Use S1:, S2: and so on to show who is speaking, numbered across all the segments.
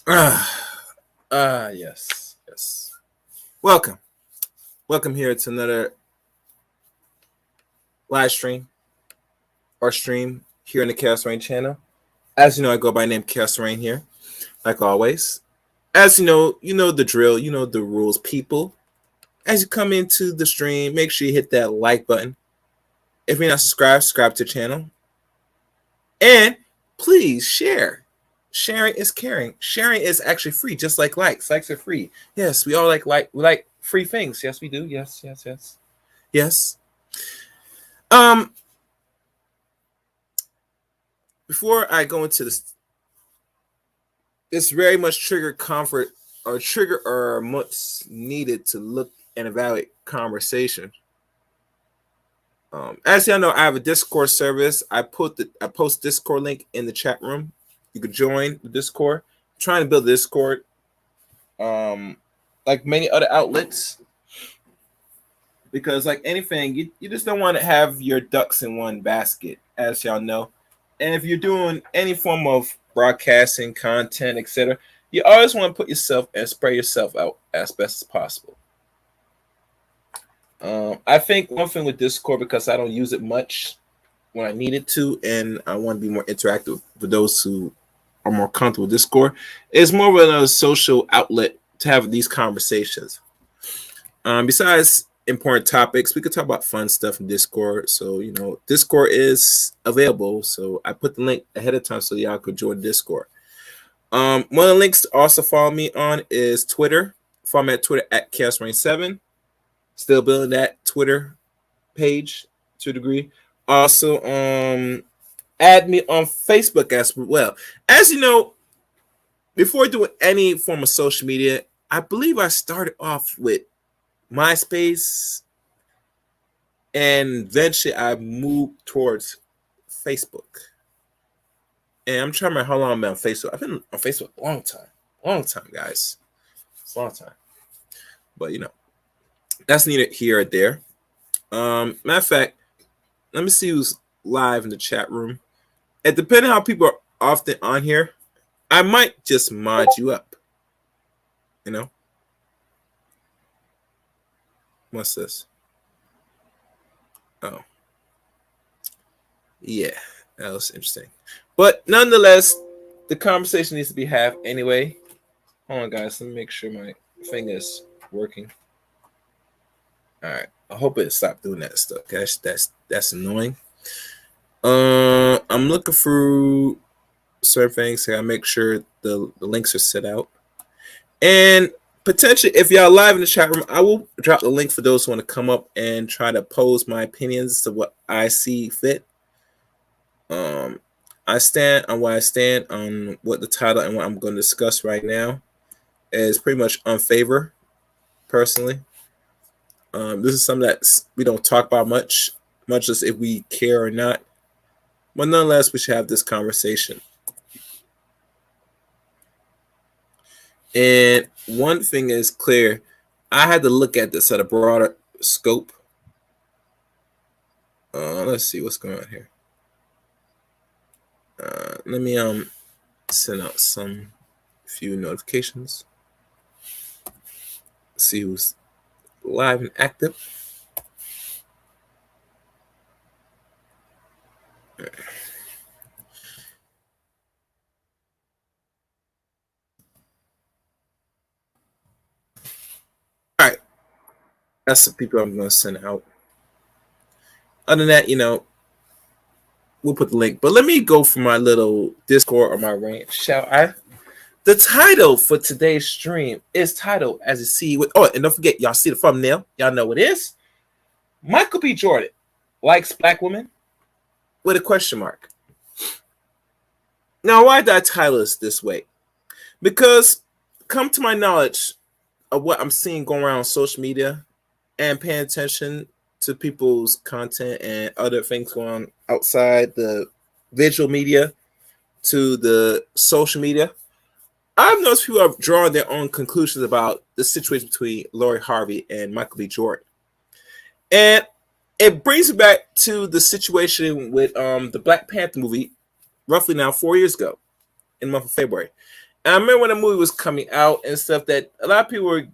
S1: Yes, yes. Welcome. Welcome here to another live stream or stream here in the Chaos Rain channel. As you know, I go by name Chaos Rain here, like always. As you know the drill, you know the rules, people. As you come into the stream, make sure you hit that like button. If you're not subscribed, subscribe to the channel. And please share. Sharing is caring. Sharing is actually free, just like likes. Likes are free. Yes, we all we like free things. Yes, we do. Yes, yes, yes. Yes. Um, Before I go into this very much trigger comfort or trigger or much needed to look and evaluate conversation. As y'all know, I have a Discord service. I post Discord link in the chat room. You could join the Discord. I'm trying to build Discord. Like many other outlets. Because like anything, you just don't want to have your ducks in one basket, as y'all know. And if you're doing any form of broadcasting, content, etc., you always want to put yourself and spray yourself out as best as possible. I think one thing with Discord, because I don't use it much when I need it to, and I want to be more interactive with those who are more comfortable with Discord, is more of a social outlet to have these conversations. Besides important topics, we could talk about fun stuff in Discord. So, Discord is available. So I put the link ahead of time so y'all could join Discord. One of the links to also follow me on is Twitter. Follow me at Twitter at ChaosRain7. Still building that Twitter page to a degree. Also, add me on Facebook as well. As you know, before doing any form of social media, I believe I started off with MySpace, and eventually I moved towards Facebook. And I'm trying to remember how long I've been on Facebook. I've been on Facebook a long time, guys. It's a long time. But that's neither here or there. Matter of fact, let me see who's live in the chat room. And depending on how people are often on here, I might just mod you up. What's this? Oh. Yeah, that was interesting. But nonetheless, the conversation needs to be had anyway. Hold on, guys. Let me make sure my thing is working. All right. I hope it stopped doing that stuff, guys. That's annoying. I'm looking through certain things here. I make sure the links are set out. And potentially, if y'all live in the chat room, I will drop the link for those who want to come up and try to pose my opinions to what I see fit. I stand on what I stand on what the title and what I'm going to discuss right now is pretty much unfavor, personally. This is something that we don't talk about much as if we care or not. But nonetheless, we should have this conversation. And one thing is clear. I had to look at this at a broader scope. Let's see what's going on here. Let me send out some few notifications. See who's live and active. All right, that's the people I'm going to send out. Other than that, we'll put the link. But let me go for my little Discord or my rant, shall I? The title for today's stream is titled as you see with. Oh, and don't forget, y'all see the thumbnail. Y'all know what it is. Michael B. Jordan likes black women with a question mark. Now, why did I title this way? Because, come to my knowledge of what I'm seeing going around on social media and paying attention to people's content and other things going on outside the visual media to the social media, I've noticed people have drawn their own conclusions about the situation between Lori Harvey and Michael B. Jordan. And it brings me back to the situation with the Black Panther movie, roughly now 4 years ago, in the month of February. And I remember when the movie was coming out and stuff that a lot of people were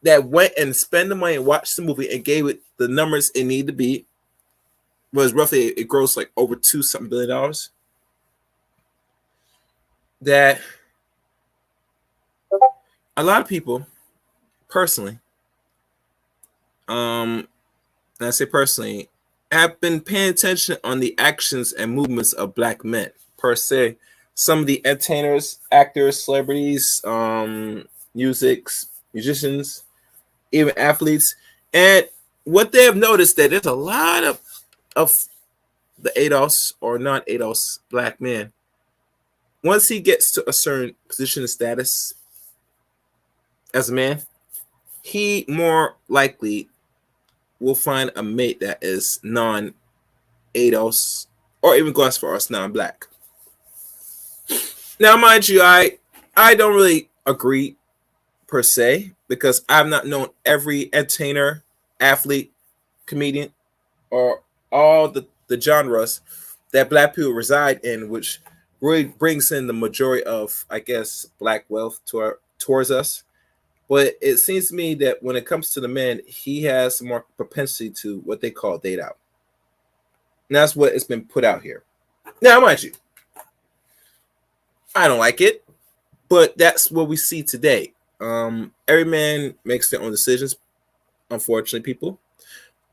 S1: that went and spent the money and watched the movie and gave it the numbers it needed to be was roughly it grossed like over $2 something billion. That a lot of people personally, and I say personally, have been paying attention on the actions and movements of black men per se. Some of the entertainers, actors, celebrities, musicians, even athletes, and what they have noticed that there's a lot of the ADOS or non-ADOS black man. Once he gets to a certain position of status as a man, he more likely will find a mate that is non-ADOS or even go as far as non-black. Now, mind you, I don't really agree per se because I've not known every entertainer, athlete, comedian, or all the genres that black people reside in, which really brings in the majority of, I guess, black wealth towards us. But it seems to me that when it comes to the man, he has more propensity to what they call date out. And that's what has been put out here. Now, mind you, I don't like it, but that's what we see today. Every man makes their own decisions, unfortunately, people.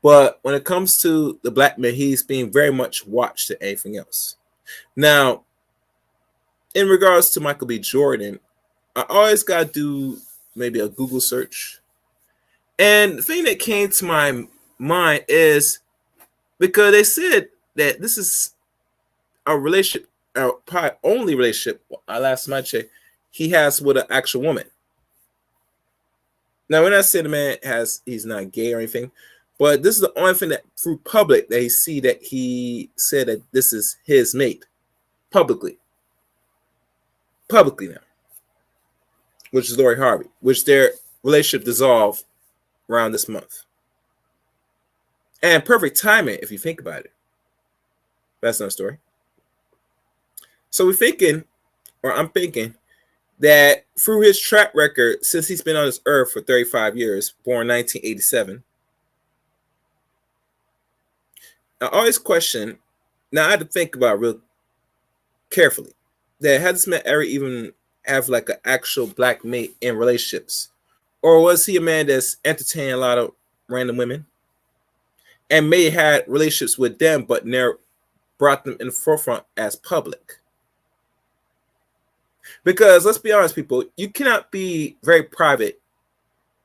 S1: But when it comes to the black man, he's being very much watched than anything else. Now, in regards to Michael B. Jordan, I always got to do maybe a Google search. And the thing that came to my mind is because they said that this is a relationship, probably only relationship, last time I checked, he has with an actual woman. Now, when I say the man he's not gay or anything, but this is the only thing that through public they see that he said that this is his mate publicly now, which is Lori Harvey, which their relationship dissolved around this month. And perfect timing if you think about it. That's not a story. So I'm thinking that through his track record, since he's been on this earth for 35 years, born 1987, I always question, now I had to think about it real carefully, that had this man ever even have like an actual black mate in relationships? Or was he a man that's entertaining a lot of random women and may have had relationships with them, but never brought them in the forefront as public? Because let's be honest, people, you cannot be very private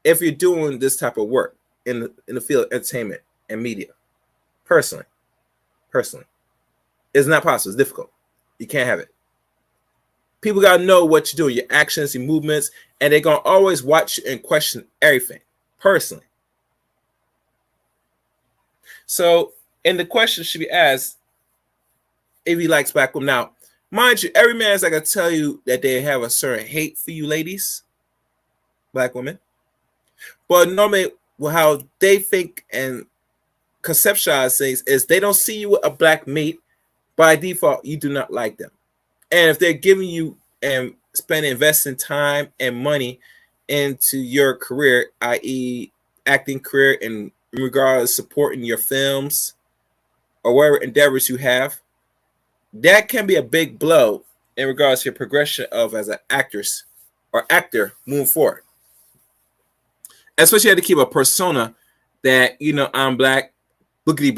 S1: if you're doing this type of work in the field of entertainment and media. Personally, it's not possible. It's difficult. You can't have it. People got to know what you're doing, your actions, your movements, and they're going to always watch you and question everything, personally. So, and the question should be asked if he likes black women. Now, mind you, every man is not going to tell you that they have a certain hate for you ladies, black women. But normally, how they think and conceptualize things is they don't see you with a black mate. By default, you do not like them. And if they're giving you and investing time and money into your career, i.e., acting career, in regards to supporting your films or whatever endeavors you have, that can be a big blow in regards to your progression of as an actress or actor moving forward. Especially, you have to keep a persona that, I'm black, boogity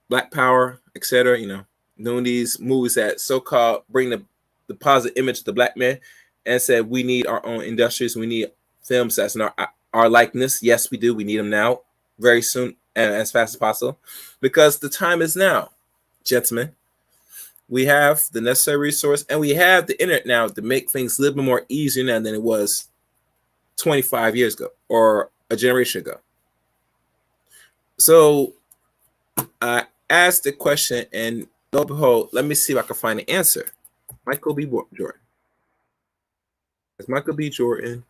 S1: black power, etc. Doing these movies that so-called bring the positive image of the black man and said we need our own industries. We need films that's in our likeness. Yes, we do. We need them now, very soon, and as fast as possible, because the time is now, gentlemen. We have the necessary resource, and we have the internet now to make things a little bit more easier now than it was 25 years ago or a generation ago. So I asked the question, and lo and behold, let me see if I can find the answer. Michael B. Jordan. Does Michael B. Jordan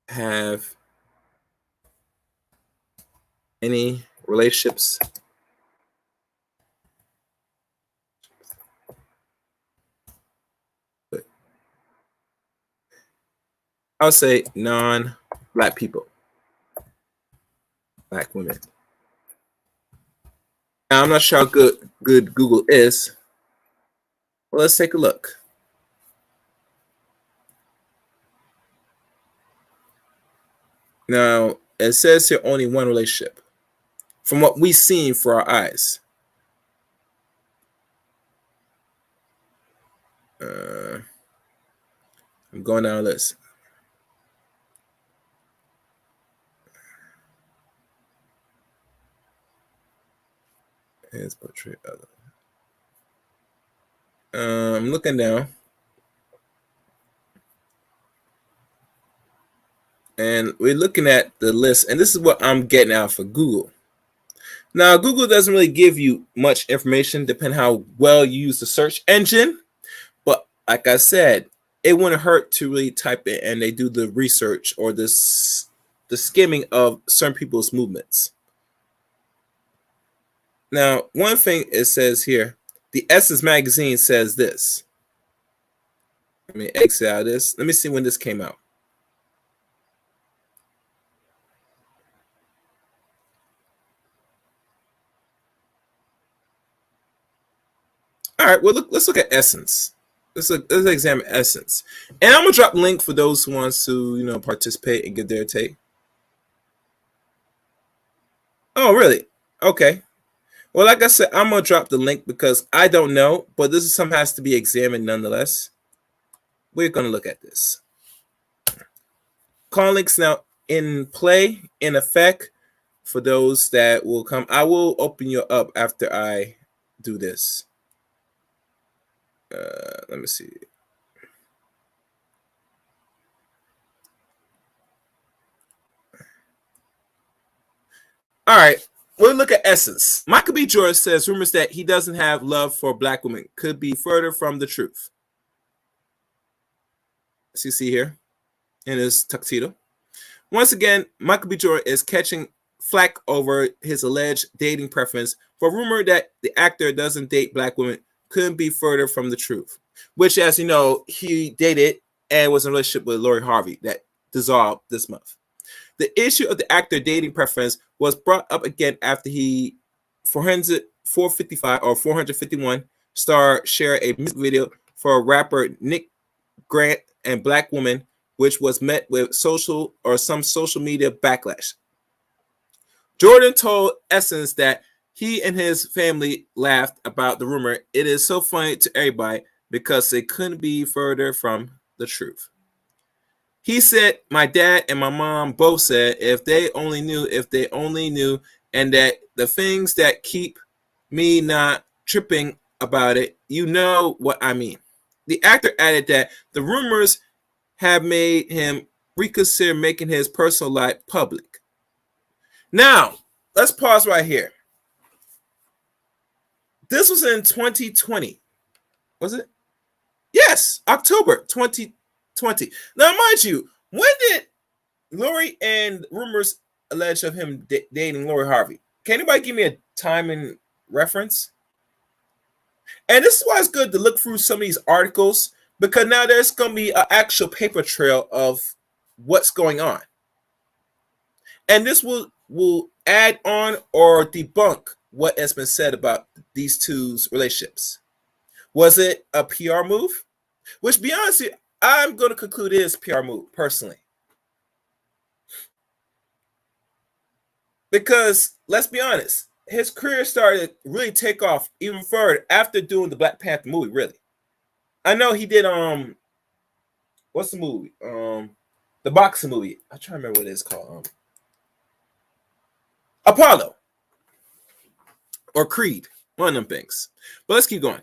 S1: have any relationships I'll say non-black people, black women. Now, I'm not sure how good Google is. Well, let's take a look. Now, it says here only one relationship from what we've seen for our eyes. I'm going down the list. Here's portrait other. I'm looking down. And we're looking at the list, and this is what I'm getting out for Google. Now, Google doesn't really give you much information depending how well you use the search engine. But like I said, it wouldn't hurt to really type it and they do the research or the skimming of certain people's movements. Now, one thing it says here, the Essence magazine says this. Let me exit out of this. Let me see when this came out. All right, well, let's look at Essence. Let's examine Essence. And I'm going to drop a link for those who wants to, participate and give their take. Oh, really? Okay. Well, like I said, I'm going to drop the link because I don't know, but this is something that has to be examined nonetheless. We're going to look at this. Call links now in play, in effect, for those that will come. I will open you up after I do this. Let me see. All right. We'll look at Essence. Michael B. Jordan says rumors that he doesn't have love for black women could be further from the truth. As you see here in his tuxedo. Once again, Michael B. Jordan is catching flack over his alleged dating preference for rumor that the actor doesn't date black women couldn't be further from the truth. Which, as you know, he dated and was in a relationship with Lori Harvey that dissolved this month. The issue of the actor dating preference was brought up again after he 455 or 451 star shared a music video for rapper Nick Grant and Black Woman, which was met with some social media backlash. Jordan told Essence that he and his family laughed about the rumor. It is so funny to everybody because it couldn't be further from the truth. He said, my dad and my mom both said, if they only knew, and that the things that keep me not tripping about it, you know what I mean. The actor added that the rumors have made him reconsider making his personal life public. Now, let's pause right here. This was in 2020. Was it? Yes, October 2020. Now, mind you, when did Lori and rumors allege of him dating Lori Harvey? Can anybody give me a time and reference? And this is why it's good to look through some of these articles because now there's going to be an actual paper trail of what's going on. And this will add on or debunk what has been said about these two's relationships. Was it a PR move? Which, to be honest, I'm going to conclude it is a PR move, personally. Because, let's be honest, his career started to really take off even further after doing the Black Panther movie, really. I know he did, what's the movie? The boxing movie. I'm trying to remember what it is called. Apollo. Or Creed. One of them things. But let's keep going.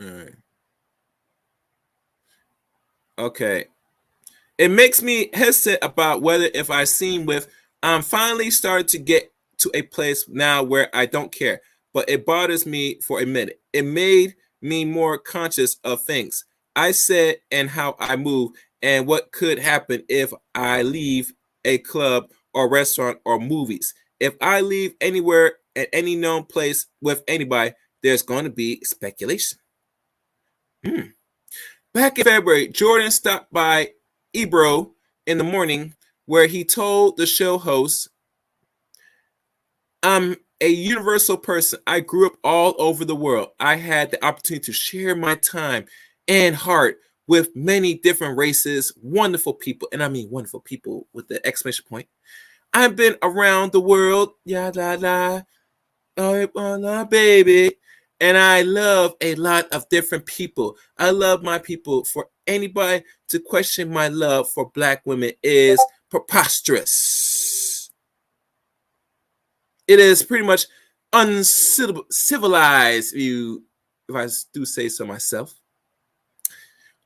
S1: All right. Okay. It makes me hesitant about whether if I seem with I'm finally starting to get to a place now where I don't care, but it bothers me for a minute. It made me more conscious of things I said and how I move and what could happen if I leave a club or restaurant or movies. If I leave anywhere at any known place with anybody, there's going to be speculation. Back in February, Jordan stopped by Ebro in the morning where he told the show host, I'm a universal person. I grew up all over the world. I had the opportunity to share my time and heart with many different races, wonderful people, and I mean wonderful people with the exclamation point. I've been around the world, yeah, la la, oh, baby, and I love a lot of different people. I love my people. For anybody to question my love for black women is preposterous. It is pretty much uncivilized, if I do say so myself.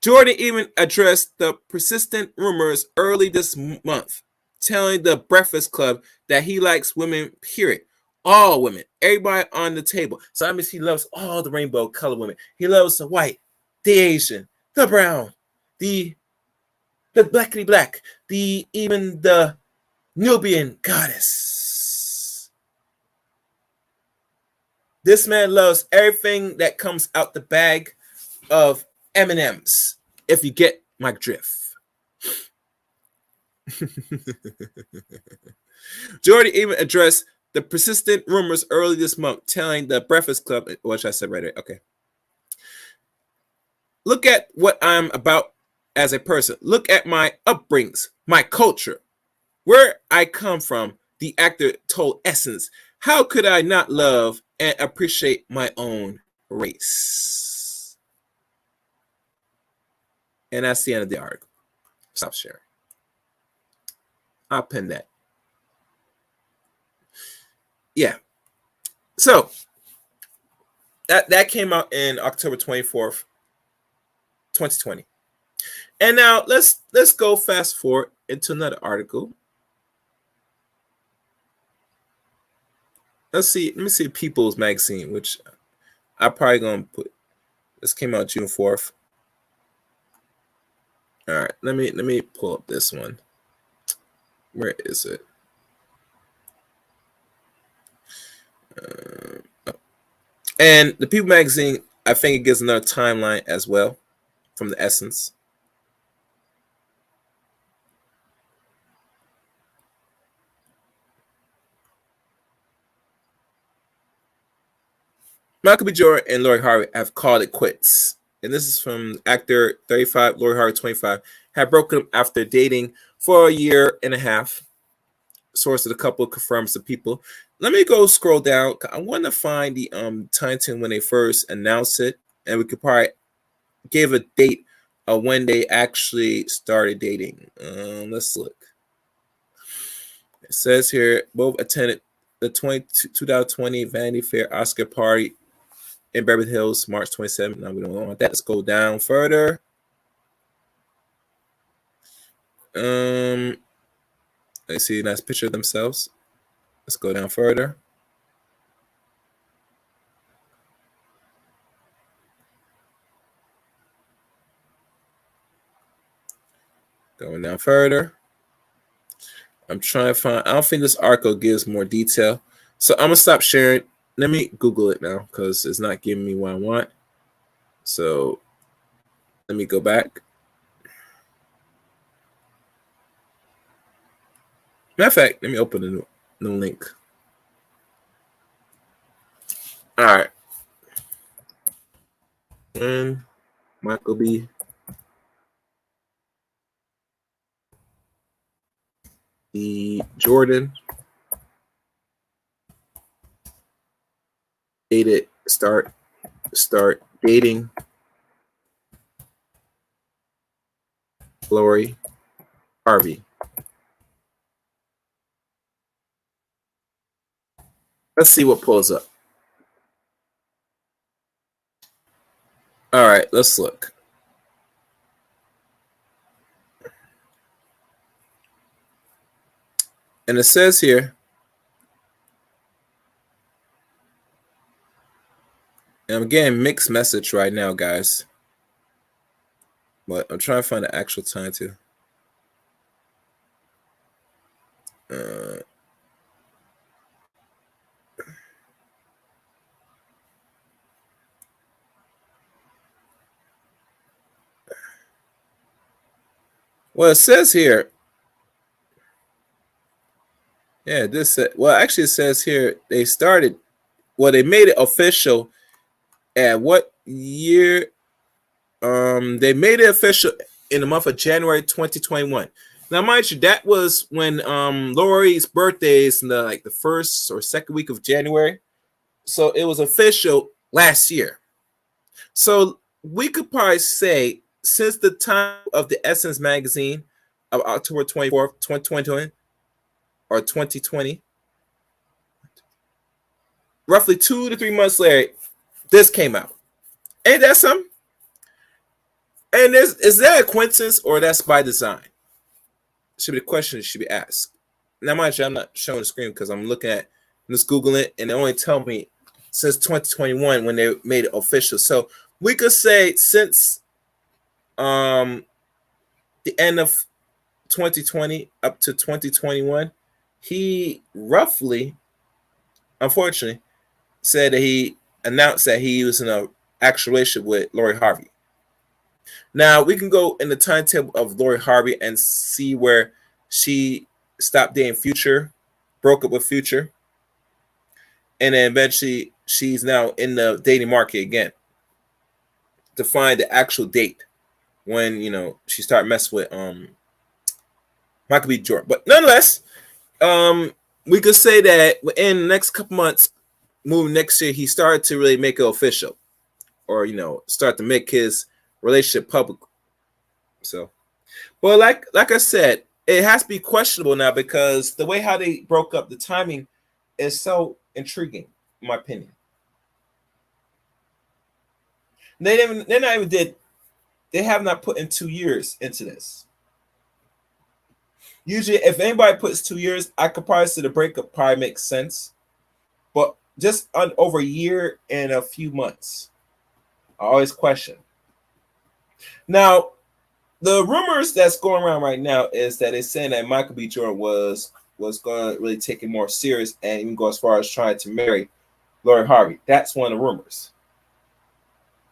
S1: Jordan even addressed the persistent rumors early this month, telling the Breakfast Club that he likes women, period. All women, everybody on the table. So that means he loves all the rainbow color women. He loves the white, the Asian, the brown, the blackity black, even the Nubian goddess. This man loves everything that comes out the bag of M&Ms, if you get my drift. Jordan even addressed the persistent rumors early this month, telling the Breakfast Club, which I said right there, okay. Look at what I'm about as a person. Look at my upbringings, my culture, where I come from, the actor told Essence. How could I not love and appreciate my own race? And that's the end of the article. Stop sharing. I'll pin that. Yeah. So that came out in October 24th, 2020. And now let's go fast forward into another article. Let me see People's Magazine, which I'm probably gonna put. This came out June 4th. All right, let me pull up this one. Where is it? And the People Magazine, I think it gives another timeline as well from the Essence. Michael B. Jordan and Lori Harvey have called it quits. And this is from actor 35, Lori Harvey 25, have broken up after dating for a year and a half. Source of the couple confirms the People. Let me go scroll down. I want to find the time when they first announced it, and we could probably give a date of when they actually started dating. Let's look. It says here both attended the 2020 Vanity Fair Oscar party in Beverly Hills, March 27th. Now we don't want that. Let's go down further. Let's see a nice picture of themselves. Let's go down further. Going down further. I'm trying to find. I don't think this article gives more detail, so I'm gonna stop sharing. Let me Google it now because it's not giving me what I want. So let me go back. Matter of fact, let me open a new link. All right. And Michael B. Jordan dated start dating Lori Harvey. Let's see what pulls up. All right, let's look. And it says here, and I'm getting mixed message right now, guys. But I'm trying to find the actual time too. Well, it says here. Yeah, this. Well, actually, it says here they started. Well, they made it official at what year? They made it official in the month of January 2021. Now, mind you, that was when Lori's birthday is in the first or second week of January. So it was official last year. So we could probably say since the time of the Essence magazine of October 24th, 2020 or 2020, roughly 2 to 3 months later, this came out. Ain't that something? And is that a coincidence or that's by design? Should be the question that should be asked. Now, mind you, I'm not showing the screen because I'm looking at, I'm just Googling it, and they only tell me since 2021 when they made it official. So we could say since the end of 2020 up to 2021, he roughly, unfortunately, said that he announced that he was in a actual relationship with Lori Harvey. Now we can go in the timetable of Lori Harvey and see where she stopped dating Future, broke up with Future, and then eventually she's now in the dating market again to find the actual date when she started messing with Michael B. Jordan. But nonetheless, we could say that in the next couple months, moving next year, he started to really make it official, or start to make his relationship public. So, but like I said, it has to be questionable now because the way how they broke up, the timing is so intriguing, in my opinion. They have not put in 2 years into this. Usually, if anybody puts 2 years, I could probably say the breakup probably makes sense. But just over a year and a few months, I always question. Now, the rumors that's going around right now is that it's saying that Michael B. Jordan was going to really take it more serious and even go as far as trying to marry Lori Harvey. That's one of the rumors,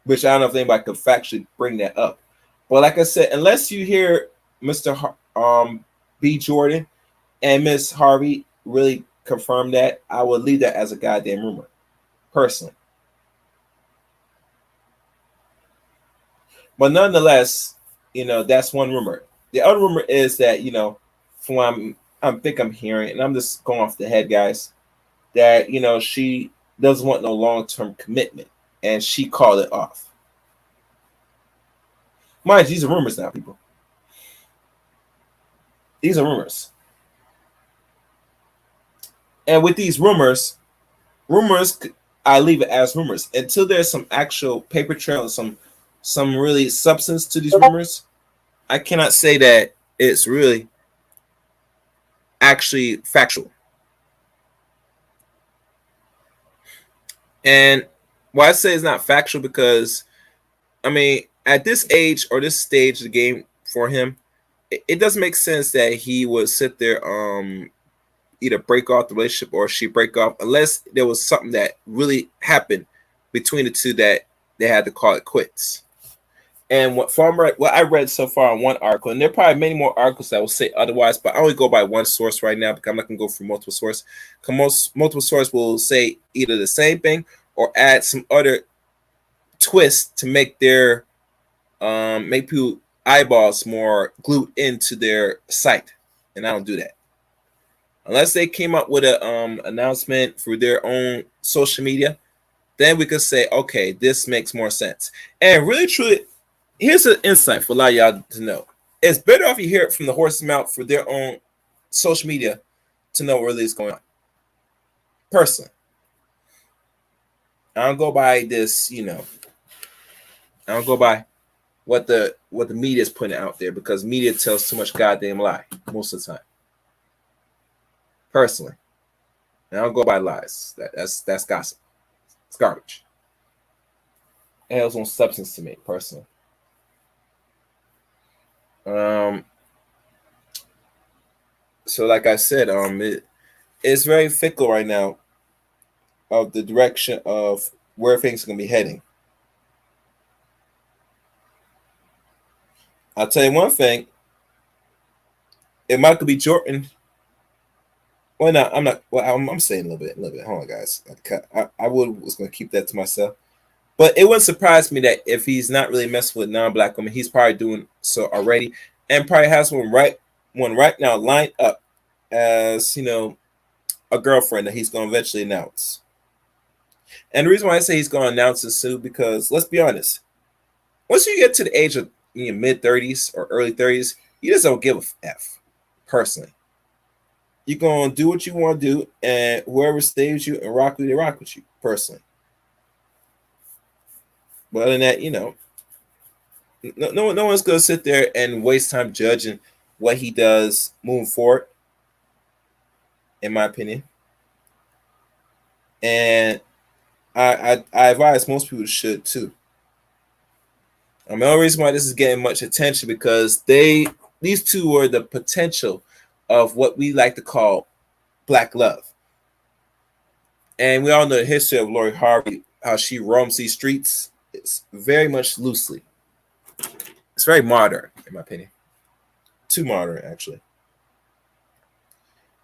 S1: which I don't know if anybody could factually bring that up. But like I said, unless you hear Mr. B. Jordan and Miss Harvey really confirm that, I would leave that as a goddamn rumor, personally. But nonetheless, that's one rumor. The other rumor is that, from what I'm hearing, and I'm just going off the head, guys, that she doesn't want no long-term commitment, and she called it off. Mind you, these are rumors now, people. These are rumors. And with these rumors, I leave it as rumors until there's some actual paper trail and some really substance to these rumors. I cannot say that it's really actually factual. And why I say it's not factual because, I mean, at this age or this stage of the game for him, it doesn't make sense that he would sit there either break off the relationship or she break off unless there was something that really happened between the two that they had to call it quits. And what I read so far on one article, and there are probably many more articles that will say otherwise, but I only go by one source right now because I'm not going to go through multiple sources. Multiple sources will say either the same thing or add some other twist to make their make people eyeballs more glued into their site, and I don't do that unless they came up with a announcement through their own social media. Then we could say, okay, this makes more sense. And really, truly, here's an insight for a lot of y'all to know. It's better if you hear it from the horse's mouth for their own social media to know what really is going on. Personally, I don't go by this, I don't go by what the media is putting out there because media tells too much goddamn lie most of the time. Personally, and I don't go by lies. That's gossip. It's garbage. It has no substance to me, personally. So like I said, it's very fickle right now of the direction of where things are gonna be heading. I'll tell you one thing, if Michael B. Jordan, well, no, I'm not. Well, I'm saying a little bit. Hold on, guys. I was going to keep that to myself. But it wouldn't surprise me that if he's not really messing with non-black women, he's probably doing so already, and probably has one right now lined up as a girlfriend that he's going to eventually announce. And the reason why I say he's going to announce this soon because let's be honest, once you get to the age of mid-30s or early 30s, you just don't give a f. Personally, you're going to do what you want to do, and whoever stays with you and rock with you, rock with you. Personally. But other than that, no one's gonna sit there and waste time judging what he does moving forward, in my opinion. And I advise most people should too. The only reason why this is getting much attention because these two were the potential of what we like to call black love. And we all know the history of Lori Harvey, how she roams these streets. It's very much loosely. It's very modern, in my opinion. Too modern, actually.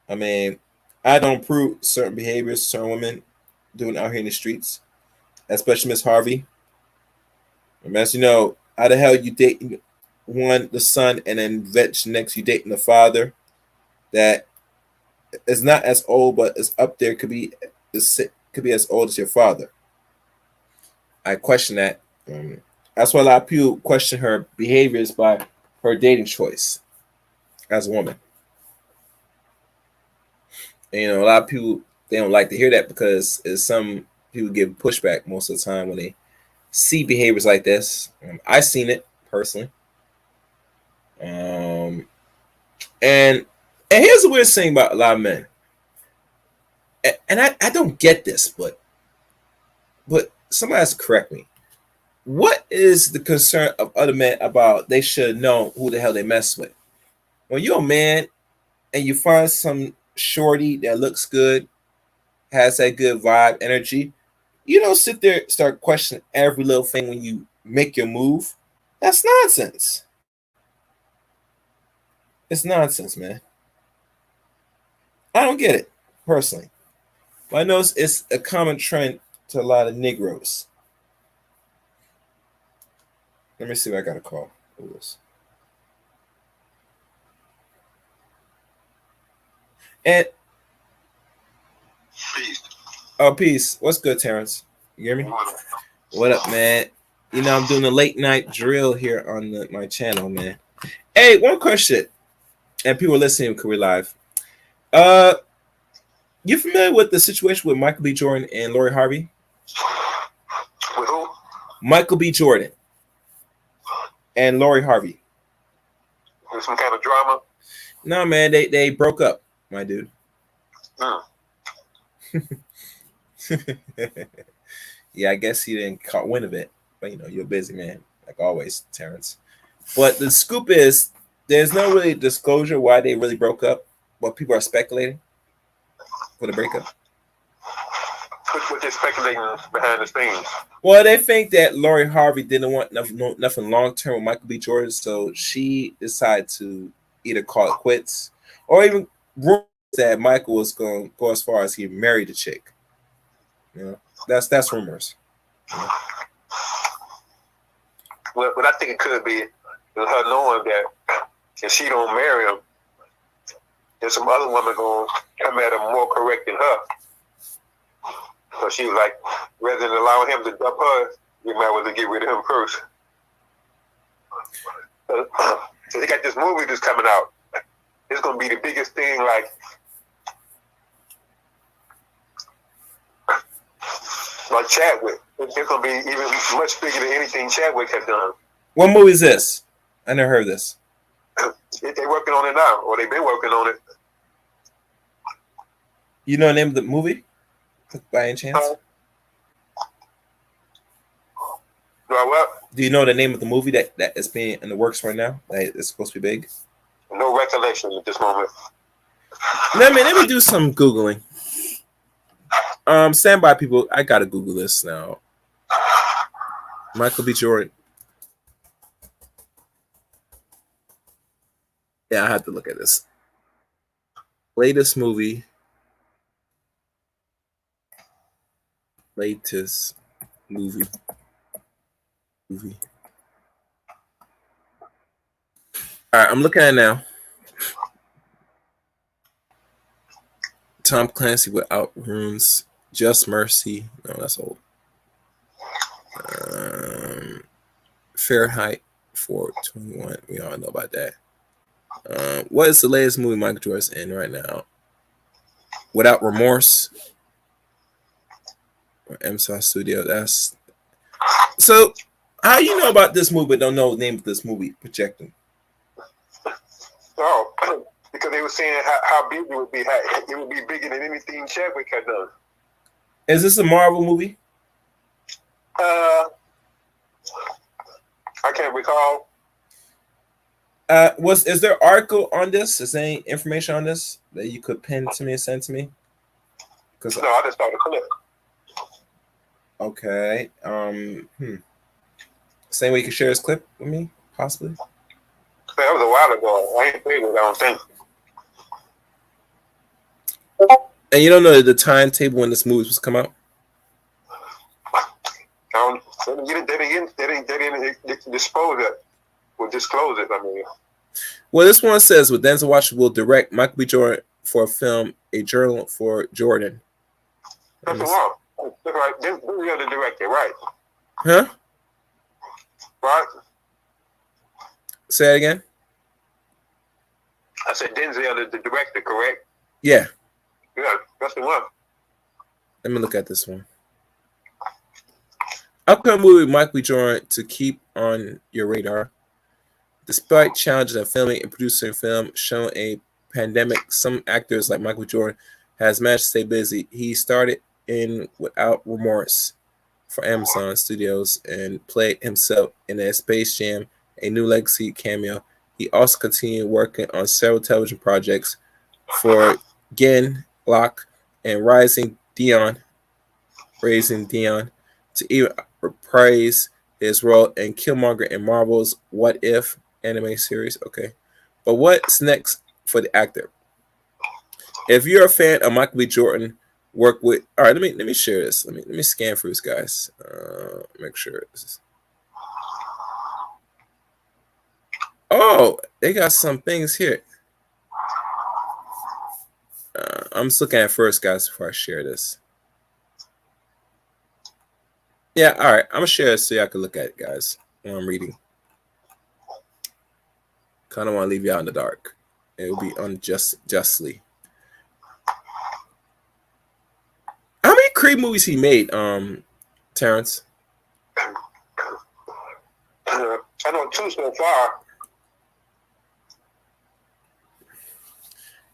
S1: I mean, I don't approve certain behaviors certain women doing out here in the streets, especially Miss Harvey. And as you know, how the hell you dating the son, and then next you dating the father that is not as old, but is up there, could be as old as your father. I question that. That's why a lot of people question her behaviors by her dating choice as a woman. And, a lot of people, they don't like to hear that because some people give pushback most of the time when they see behaviors like this. I've seen it personally. And here's the weird thing about a lot of men. And I don't get this, but somebody has to correct me. What is the concern of other men about they should know who the hell they mess with? When you're a man and you find some shorty that looks good, has that good vibe, energy, you don't sit there and start questioning every little thing when you make your move. That's nonsense. It's nonsense, man. I don't get it, personally. But I know it's a common trend to a lot of Negroes. Let me see if I got a call. Who is this? And peace. Oh, peace. What's good, Terrence? You hear me? What up, man? I'm doing a late night drill here on my channel, man. Hey, one question, and people listening to Career Live. You familiar with the situation with Michael B. Jordan and Lori Harvey? With who? Michael B. Jordan and Lori Harvey. There's some kind of drama? No, man, they broke up, my dude. Yeah, I guess he didn't caught wind of it. But you're a busy man, like always, Terrence. But the scoop is there's no really disclosure why they really broke up, but people are speculating for the breakup. What they're speculating behind the scenes? Well, they think that Lori Harvey didn't want nothing long term with Michael B. Jordan, so she decided to either call it quits or even that Michael was going to go as far as he married the chick. That's rumors. Well, but I think it could be her knowing that if she don't marry him, there's some other woman going to come at him more correct than her. So she was like, rather than allowing him to dump her, we might as well get rid of him first. So they got this movie that's coming out. It's going to be the biggest thing, like Chadwick. It's going to be even much bigger than anything Chadwick has done. What movie is this? I never heard of this. They're working on it now, or they've been working on it. You know the name of the movie? By any chance? Do you know the name of the movie that is being in the works right now? That is supposed to be big? No recollection at this moment. Let me do some Googling. Stand by, people. I gotta Google this now. Michael B. Jordan. Yeah, I have to look at this. latest movie. Latest movie. All right, I'm looking at it now. Tom Clancy Without Runes, Just Mercy. No, that's old. Fahrenheit 421. We all know about that. What is the latest movie Michael Jordan's in right now? Without Remorse. MSI Studio. That's so. How you know about this movie but don't know the name of this movie? Projecting.
S2: Oh, because they were saying how big it would be. It would be bigger than anything Chadwick had done.
S1: Is this a Marvel movie?
S2: I can't recall.
S1: Is there an article on this? Is there any information on this that you could pin to me and send to me?
S2: No, I just saw the clip.
S1: Okay. Same way you can share this clip with me, possibly.
S2: That was a while ago. I ain't played it, I don't think.
S1: And you don't know the timetable when this movie was come out?
S2: They didn't disclose it. Will disclose it. I mean.
S1: Well, this one says, with Denzel Washington will direct Michael B. Jordan for a film, A Journal for Jordan.
S2: That's wrong. That's right. Denzel the director, right?
S1: Huh?
S2: Right.
S1: Say that again.
S2: I said Denzel is the director, correct?
S1: Yeah.
S2: Yeah, that's the one.
S1: Let me look at this one. Upcoming movie Michael B. Jordan to keep on your radar. Despite challenges of filming and producing film showing a pandemic, some actors like Michael B. Jordan has managed to stay busy. He started in Without Remorse for Amazon Studios and played himself in a Space Jam, A New Legacy cameo. He also continued working on several television projects for Gen Lock and Raising Dion, to even reprise his role in Killmonger in Marvel's What If anime series. Okay, but what's next for the actor? If you're a fan of Michael B. Jordan work with, all right, let me share this. Let me scan through this, guys. Make sure this is. Oh, they got some things here. I'm just looking at first, guys, before I share this. Yeah, all right. I'm gonna share this so y'all can look at it, guys, when I'm reading. Kind of want to leave you out in the dark. It will be unjustly. How many Creed movies he made, Terrence?
S2: I know 2 so far.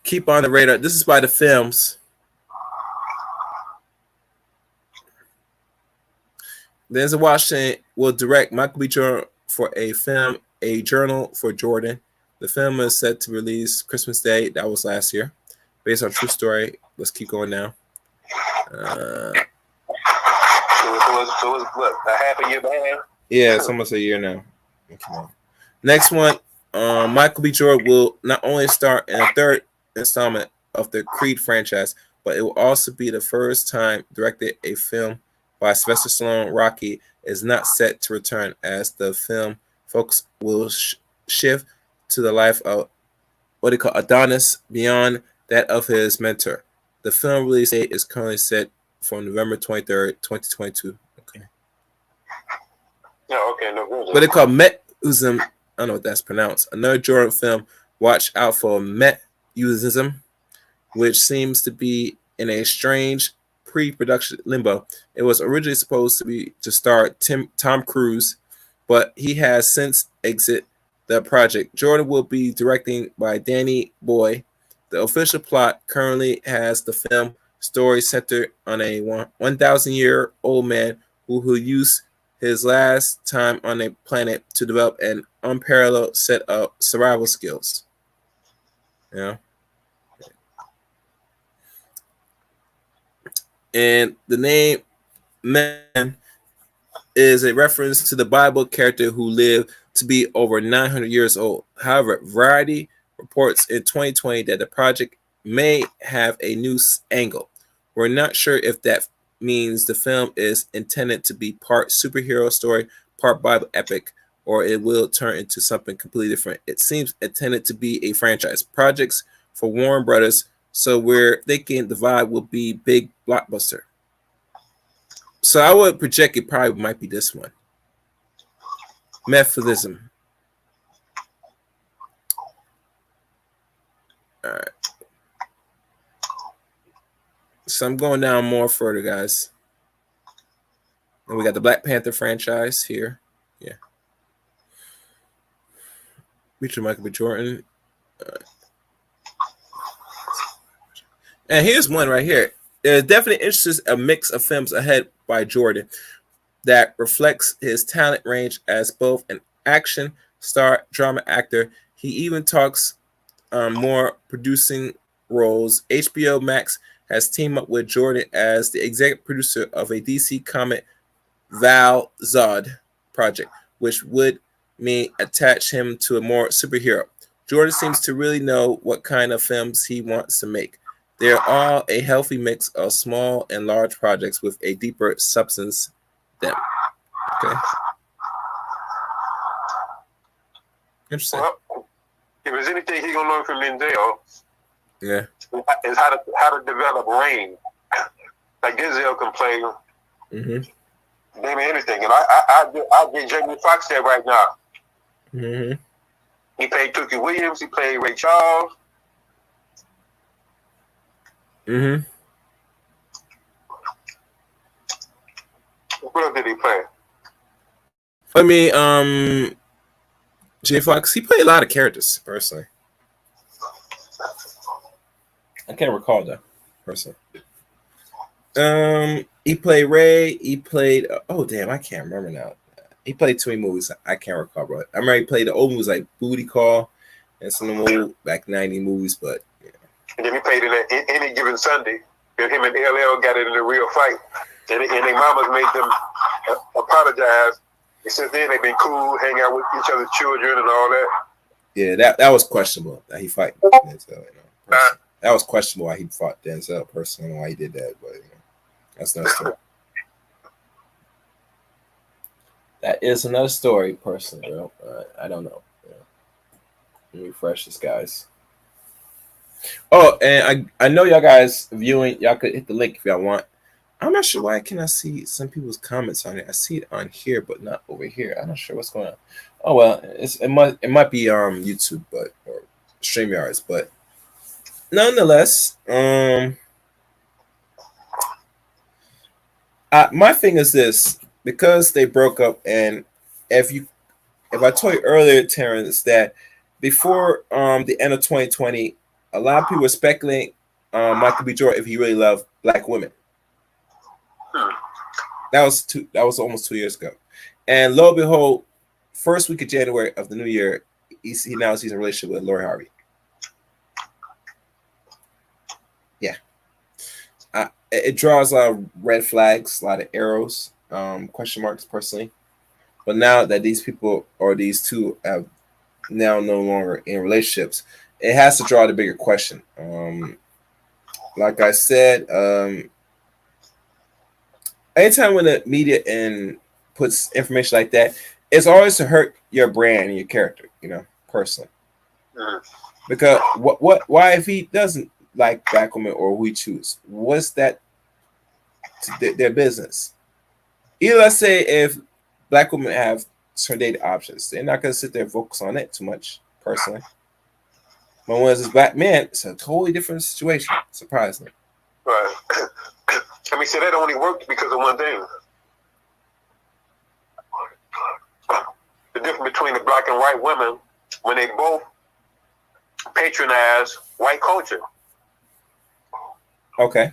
S1: Keep on the radar. This is by the films. Denzel Washington will direct Michael B. Jordan for a film, A Journal for Jordan. The film is set to release Christmas Day. That was last year. Based on true story. Let's keep going now.
S2: So it was what, a half a year behind?
S1: Yeah, it's almost a year now. Okay. Next one, Michael B. Jordan will not only star in a third installment of the Creed franchise, but it will also be the first time directed a film by Sylvester Stallone. Rocky is not set to return, as the film focus will shift to the life of what they call Adonis beyond that of his mentor. The film release date is currently set for November 23rd, 2022. Okay.
S2: Yeah, okay, no good.
S1: What they call Metusm. I don't know what that's pronounced. Another Jordan film. Watch out for Metusm, which seems to be in a strange pre-production limbo. It was originally supposed to star Tom Cruise, but he has since exited the project. Jordan will be directing by Danny Boyle. The official plot currently has the film story centered on a 1,000-year-old man who used his last time on a planet to develop an unparalleled set of survival skills. Yeah. And the name Man is a reference to the Bible character who lived to be over 900 years old. However, Variety reports in 2020 that the project may have a new angle. We're not sure if that means the film is intended to be part superhero story, part Bible epic, or it will turn into something completely different. It seems intended to be a franchise. Projects for Warner Brothers, so we're thinking the vibe will be big blockbuster. So I would project it probably might be this one. Methodism. All right. So I'm going down more further, guys. And we got the Black Panther franchise here. Yeah. Feature Michael B. Jordan. And here's one right here. There's definitely interested a mix of films ahead by Jordan that reflects his talent range as both an action star, drama actor. He even talks more producing roles. HBO Max has teamed up with Jordan as the executive producer of a DC comic Val Zod project, which would mean attach him to a more superhero. Jordan seems to really know what kind of films he wants to make. They're all a healthy mix of small and large projects with a deeper substance than. Okay. Interesting.
S2: Well, if there's anything he's gonna learn from Denzel,
S1: yeah,
S2: is how to develop range. Like Denzel can play name anything, and I get Jamie Foxx there right now.
S1: Mm-hmm.
S2: He played Tookie Williams. He played Ray Charles.
S1: Mm-hmm.
S2: What else did he play?
S1: I mean, Jay Fox, he played a lot of characters, personally. I can't recall that, personally. He played Ray. He played. Oh damn, I can't remember now. He played too many movies. I can't recall, bro. I remember he played the old movies like Booty Call and some of the old back '90s movies, but yeah.
S2: And then he played in Any Given Sunday. And him and LL got it in a real fight, and their mamas made them apologize. And since then, they've been cool, hang out with each other's children and all that.
S1: Yeah, that was questionable that he fought Denzel. That was questionable why he fought Denzel. Personally, I don't know why he did that, but that's another story. That is another story, personally, bro. I don't know. Let me refresh this, guys. Oh, and I know y'all guys viewing. Y'all could hit the link if y'all want. I'm not sure why can I see some people's comments on it. I see it on here, but not over here. I'm not sure what's going on. Oh well, it might be YouTube, but or StreamYards, but nonetheless, my thing is this: because they broke up, and if I told you earlier, Terrence, that before the end of 2020, a lot of people were speculating Michael B. Jordan if he really loved black women. That was almost 2 years ago, and lo and behold, first week of January of the new year, he now sees a relationship with Lori Harvey. Yeah, it draws a lot of red flags, a lot of arrows, question marks, personally. But now that these people or these two have now no longer in relationships, it has to draw the bigger question. Like I said, anytime when the media puts information like that, it's always to hurt your brand and your character, personally. Because why if he doesn't like black women or who he choose, what's that to their business? Either let's say if black women have certain dating options, they're not gonna sit there and focus on it too much, personally. But when it's this black man, it's a totally different situation, surprisingly.
S2: Right. I mean, so that only worked because of one thing. The difference between the black and white women when they both patronize white culture.
S1: Okay.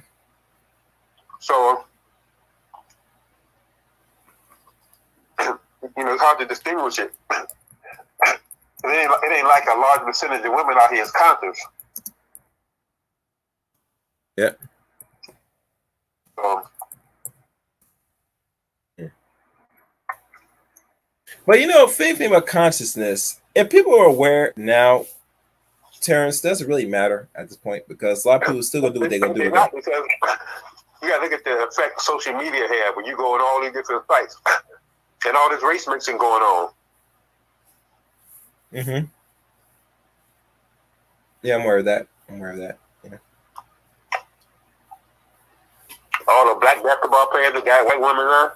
S2: So, it's hard to distinguish it. It ain't like a large percentage of women out here is conscious.
S1: Yeah. But thinking about consciousness, if people are aware now Terrence, does it really matter at this point? Because a lot of people still gonna do what they're gonna do.
S2: Not because you gotta look at the effect social media have when you go on all these different sites and all this race mixing going on.
S1: Mm-hmm. Yeah, I'm aware of that. Yeah.
S2: All the black basketball players that got white women on.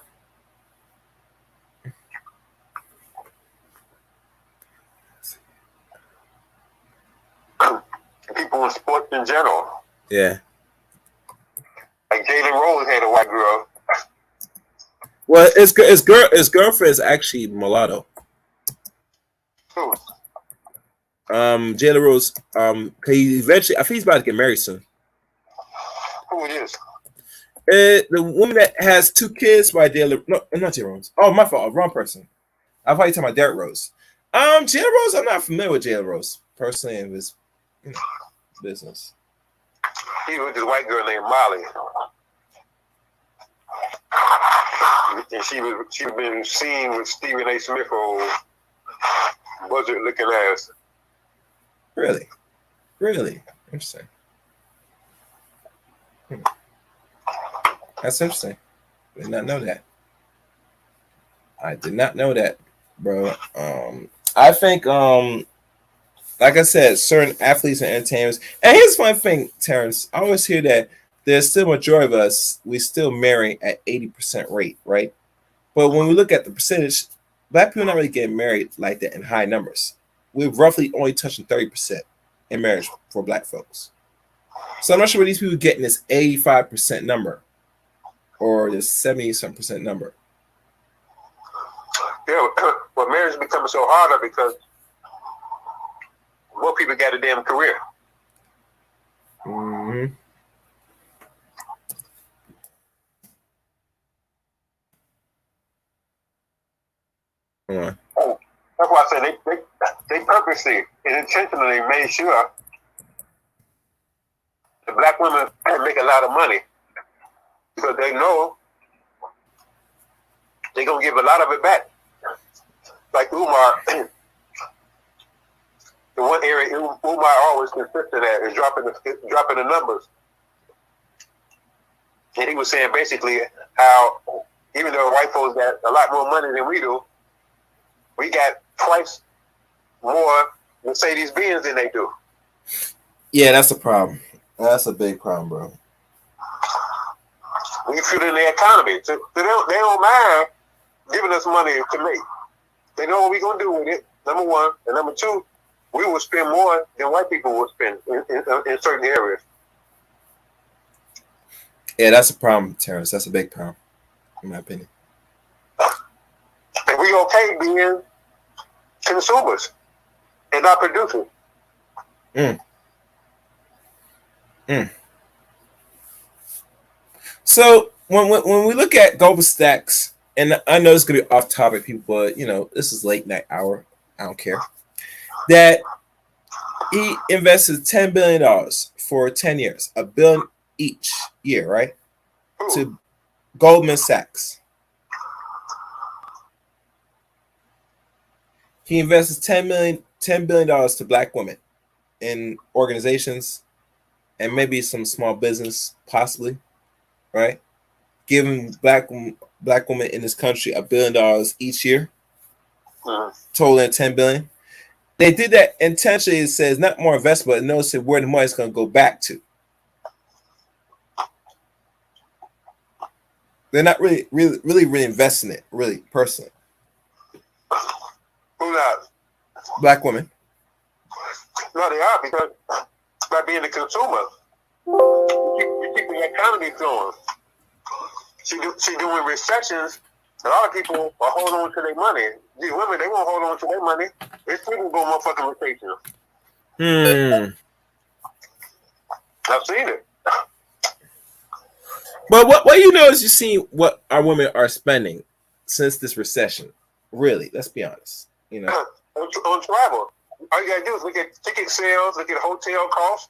S2: People in sports in general.
S1: Yeah.
S2: Like Jalen Rose had a white girl.
S1: Well, his girlfriend is actually mulatto.
S2: Who?
S1: Jalen Rose. He eventually, I think he's about to get married soon.
S2: Who it is?
S1: The woman that has 2 kids by Jalen. No, not Jalen Rose. Oh, my fault. Wrong person. I thought you talking about Derrick Rose. Jalen Rose. I'm not familiar with Jalen Rose personally in his business.
S2: He was this white girl named Molly, and she been seen with Stephen A. Smith, old buzzard looking ass.
S1: Really interesting. That's interesting. Did not know that. I did not know that, bro. I think like I said, certain athletes and entertainers. And here's one thing, Terrence. I always hear that there's still a majority of us, we still marry at 80% rate, right? But when we look at the percentage, black people not really getting married like that in high numbers. We're roughly only touching 30% in marriage for black folks. So I'm not sure where these people are getting this 85% number or this 70-something% number.
S2: Yeah, well, marriage is becoming so harder because more people got a damn career.
S1: Mm-hmm.
S2: That's why I said they purposely and intentionally made sure the black women make a lot of money because they know they're gonna give a lot of it back. Like Umar, the one area Umar always consistent at is dropping the numbers. And he was saying basically how even though white folks got a lot more money than we do, we got twice more Mercedes-Benz than they do.
S1: Yeah, that's a problem. That's a big problem, bro.
S2: We feel in the economy. So they don't mind giving us money to make. They know what we're going to do with it, number one. And number two, we will spend more than white people will spend in certain areas.
S1: Yeah, that's a problem, Terrence. That's a big problem, in my opinion.
S2: And we okay being consumers and not producers.
S1: So when we look at Goldman Sachs, and I know it's gonna be off topic, people, but this is late night hour. I don't care. That he invested $10 billion for 10 years, $1 billion each year, right? To Goldman Sachs. He invested $10 billion to black women in organizations and maybe some small business, possibly, right? Giving black women in this country $1 billion each year, totaling $10 billion. They did that intentionally. It says not more investment, but notice where the money is going to go back to. They're not really investing it, really, personally.
S2: Who not?
S1: Black women.
S2: No, they are, because by being a consumer, you keep the economy flowing. See, during recessions, a lot of people are holding on to their money. These women, they won't hold on to their money. It's people go motherfucking recession. I've seen it.
S1: But what is you see what our women are spending since this recession. Really, let's be honest.
S2: On travel, all you gotta do is look at ticket sales, look at hotel costs,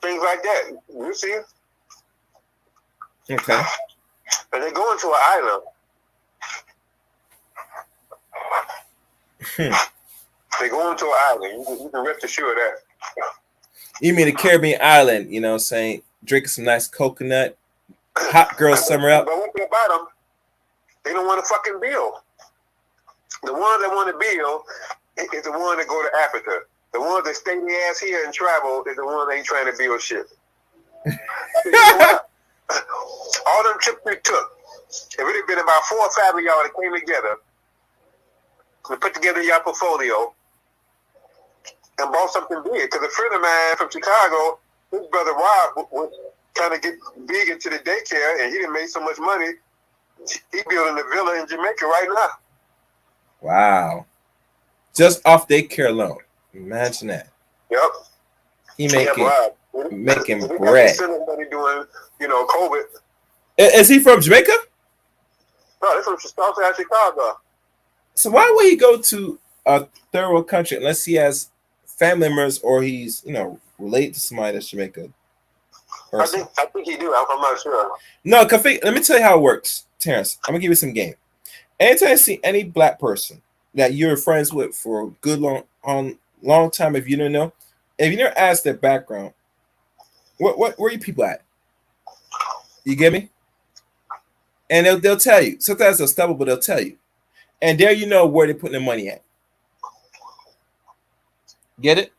S2: things like that. You see?
S1: Okay.
S2: And they go into an island. They go into an island. You can rest assured of that.
S1: You mean the Caribbean island? You know, what I'm saying drinking some nice coconut, hot girl summer out.
S2: But one thing about them, they don't want to fucking build. The ones that want to build is the one that go to Africa. The ones that stay their ass here and travel is the ones that ain't trying to build shit. You know what? All them trips we took, it really been about 4 or 5 of y'all that came together and put together your portfolio and bought something big. Because a friend of mine from Chicago, his brother Rob was trying to get big into the daycare, and he done made so much money. He building a villa in Jamaica right now.
S1: Wow. Just off daycare alone. Imagine that.
S2: Yep.
S1: He making
S2: We
S1: bread.
S2: got money doing, COVID.
S1: Is he from Jamaica?
S2: No, they're from Southside Chicago.
S1: So why would he go to a third world country unless he has family members or he's, related to somebody that's Jamaica?
S2: I think he do. I'm not sure.
S1: No, let me tell you how it works, Terrence. I'm gonna give you some game. Anytime I see any black person that you're friends with for a good long time, if you don't know, if you never ask their background, where are you people at? You get me? And they'll tell you. Sometimes they'll stumble, but they'll tell you. And there you know where they're putting their money at. Get it?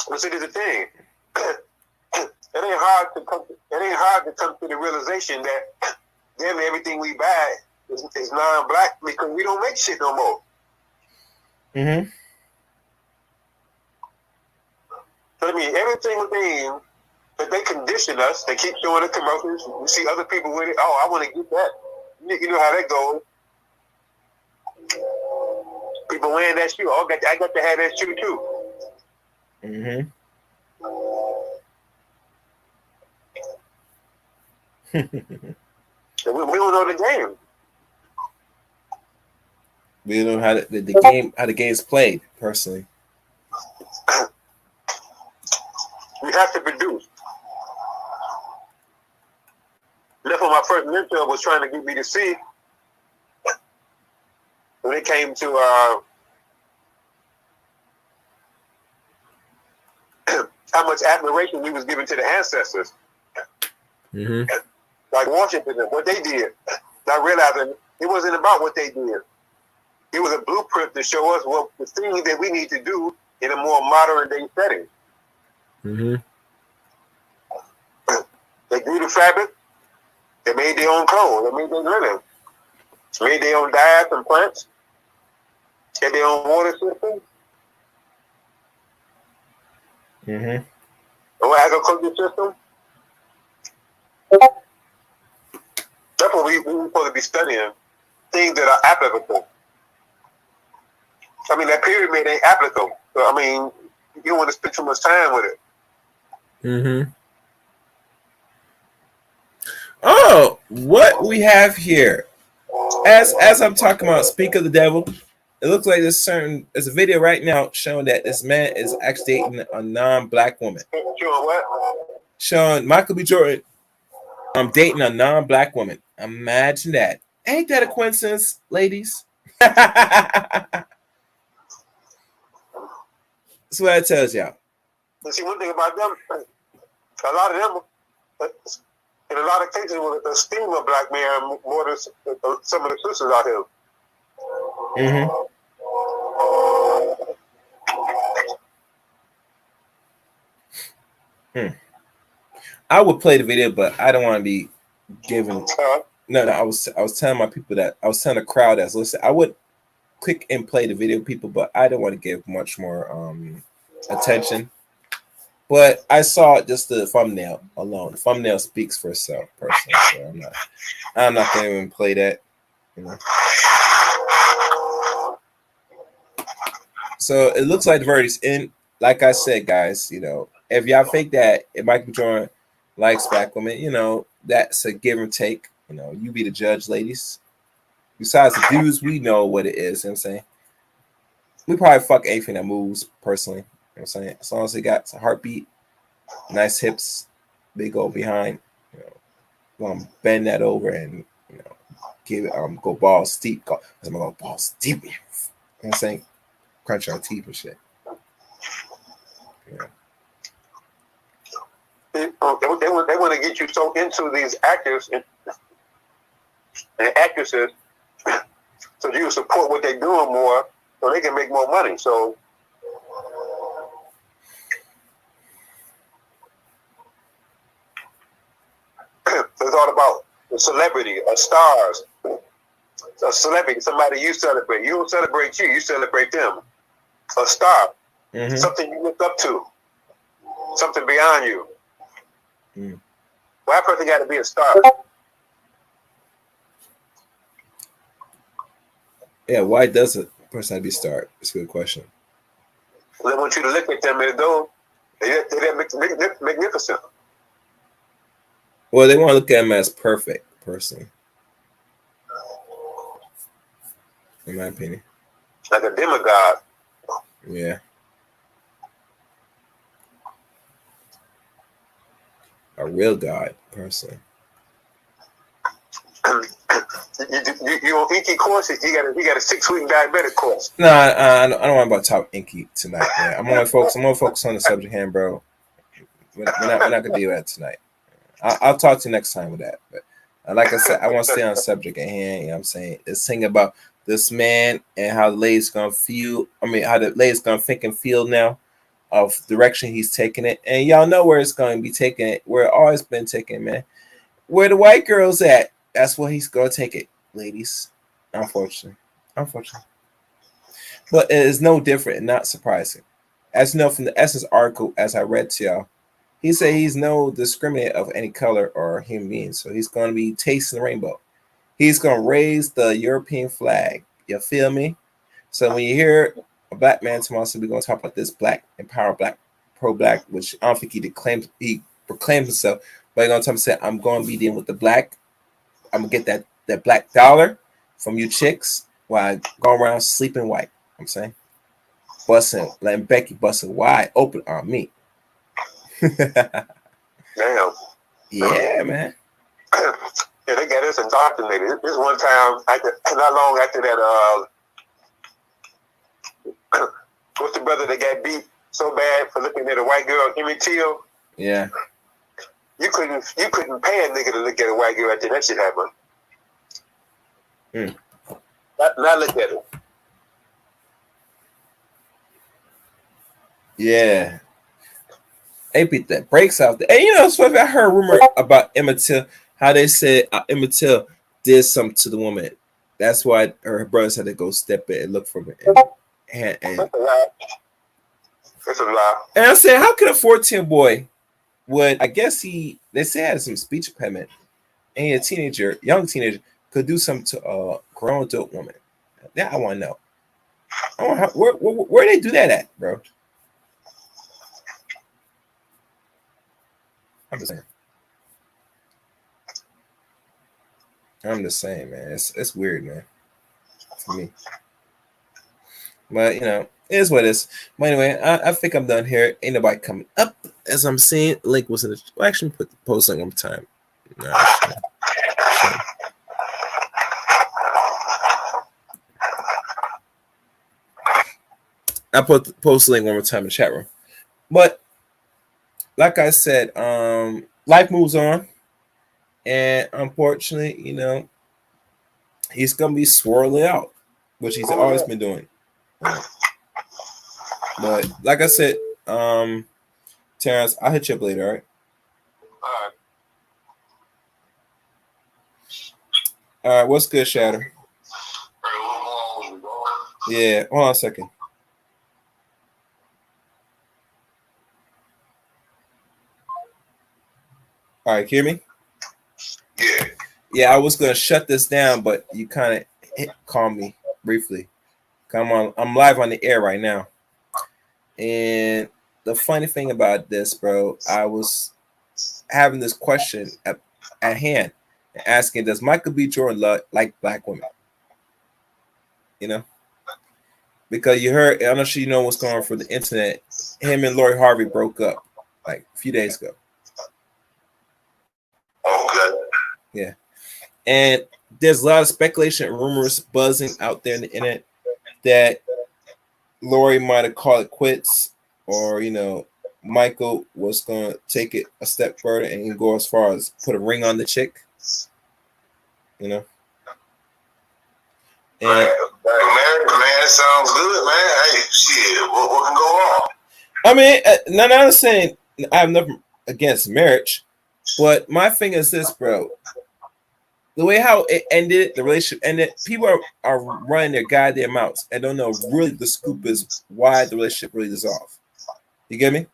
S2: Well, see, there's a thing. It ain't hard to come to the realization that damn everything we buy is non-black because we don't make shit no more.
S1: Mm-hmm.
S2: So, I mean, everything thing that they condition us, they keep showing the commercials. We see other people with it. Oh, I want to get that. You know how that goes. People wearing that shoe. Oh, I got to have that shoe too.
S1: Mm-hmm.
S2: We don't know the game.
S1: We don't know how the game's played. Personally,
S2: we have to produce. That's what my first mentor was trying to get me to see when it came to how much admiration we was giving to the ancestors.
S1: mm-hmm.
S2: Like Washington, what they did. Not realizing it wasn't about what they did. It was a blueprint to show us what the things that we need to do in a more modern day setting.
S1: Mm-hmm.
S2: They grew the fabric. They made their own clothes. They made their linen. Made their own dyes and plants. Had their own water system.
S1: Mm-hmm.
S2: Own agriculture system. That's what we're supposed to be studying. Things that are applicable. I mean, that pyramid ain't applicable. So, I mean, you don't want to spend too much time with it.
S1: Mm-hmm. Oh, what we have here. As I'm talking about Speak of the Devil, it looks like there's a video right now showing that this man is actually dating a non-black woman.
S2: Showing what?
S1: Showing Michael B. Jordan dating a non-black woman. Imagine that. Ain't that a coincidence, ladies? That's what it tells y'all.
S2: And see, one thing about them, a lot of them, in a lot of cases, will esteem a black man more than some of the sisters out here.
S1: Mm-hmm. I would play the video, but I don't want to be giving. No, I was telling my people that I was telling the crowd that's listening. I would click and play the video, people, but I don't want to give much more attention. But I saw just the thumbnail alone. The thumbnail speaks for itself, personally. So I'm not gonna even play that. So it looks like the verdict's in. Like I said, guys, if y'all think that it might be Jordan likes black women, that's a give and take. You be the judge, ladies. Besides the dudes, we know what it is. You know what I'm saying? We probably fuck anything that moves, personally. You know what I'm saying? As long as it got a heartbeat, nice hips, big old behind, bend that over and give it go balls deep. I'm gonna go balls deep. You know what I'm saying? Crunch our teeth and shit. Yeah.
S2: They want to get you so into these actors and actresses so you support what they're doing more so they can make more money. So it's all about the celebrity, stars, a celebrity, somebody you celebrate. You don't celebrate you celebrate them. A star, something you look up to, something beyond you. Why a person got to be a star?
S1: Yeah, why does a person have to be starred? It's a good question.
S2: They want you to look at them as though they're magnificent.
S1: Well, they want to look at him as perfect person, in my opinion.
S2: Like a demigod.
S1: Yeah. A real God person.
S2: You on Inky course? You got a 6-week diabetic course.
S1: No, I don't want about top Inky tonight. Man. I'm gonna focus on the subject hand, bro. We're not gonna deal with that tonight. I'll talk to you next time with that. But like I said, I want to stay on the subject at hand. You know what I'm saying? It's thing about this man and how the lady's gonna feel. I mean, how the lady's gonna think and feel now of direction he's taking it. And y'all know where it's going to be taking it, where it always been taken, man. Where the white girl's at, that's where he's going to take it, ladies. Unfortunately. But it is no different and not surprising. As you know from the Essence article, as I read to y'all, he said he's no discriminant of any color or human being. So he's going to be tasting the rainbow. He's going to raise the European flag. You feel me? So when you hear a black man tomorrow, so we're going to talk about this black, empower black, pro-black, which I don't think he proclaims himself, but he's going to tell me, say, I'm going to be dealing with the black. I'm going to get that black dollar from you chicks while I go around sleeping white. I'm saying, letting Becky busting wide open on me.
S2: Damn.
S1: Yeah, man.
S2: Yeah, they got us indoctrinated. This one time, not long after that, what's the brother that got beat so bad for looking at a white girl, Emmett Till?
S1: Yeah.
S2: You couldn't pay a nigga to look at a white girl after that shit happened. Not look at her.
S1: Yeah. They beat that breaks out there. And you know, so I heard a rumor about Emmett Till, how they said Emmett Till did something to the woman. That's why her brothers had to go step in and look for her. And
S2: That's a lie. That's a lie.
S1: And I said, how could a 14 boy would, I guess they say had some speech impediment, and a young teenager, could do something to a grown adult woman? That I want to know. Where they do that at, bro? I'm just saying, man. It's weird, man, for me. But you know, it is what it is. But anyway, I think I'm done here. Ain't nobody coming up. As I'm seeing, link was in the. Well, actually, put the post link on time. No, I put the post link one more time in the chat room. But like I said, life moves on, and unfortunately, you know, he's gonna be swirling out, which he's always been doing. But like I said, Terrence, I'll hit you up later, all right? All right, what's good, Shatter? Yeah, hold on a second. All right, hear me?
S2: Yeah.
S1: Yeah, I was gonna shut this down, but you kind of called me briefly. Come on, I'm live on the air right now. And the funny thing about this, bro, I was having this question at hand, asking, does Michael B. Jordan like black women? You know, because you heard, I'm not sure you know what's going on for the internet. Him and Lori Harvey broke up like a few days ago.
S2: Okay.
S1: Yeah. And there's a lot of speculation and rumors buzzing out there in the internet that Lori might have called it quits, or, you know, Michael was gonna take it a step further and go as far as put a ring on the chick. You know. And
S3: man, it sounds good, man. Hey, shit, what can go wrong?
S1: I mean, none. I'm saying I have nothing against marriage, but my thing is this, bro. The way how it ended, the relationship ended, people are running their goddamn mouths and don't know really the scoop is why the relationship really dissolved. You get me?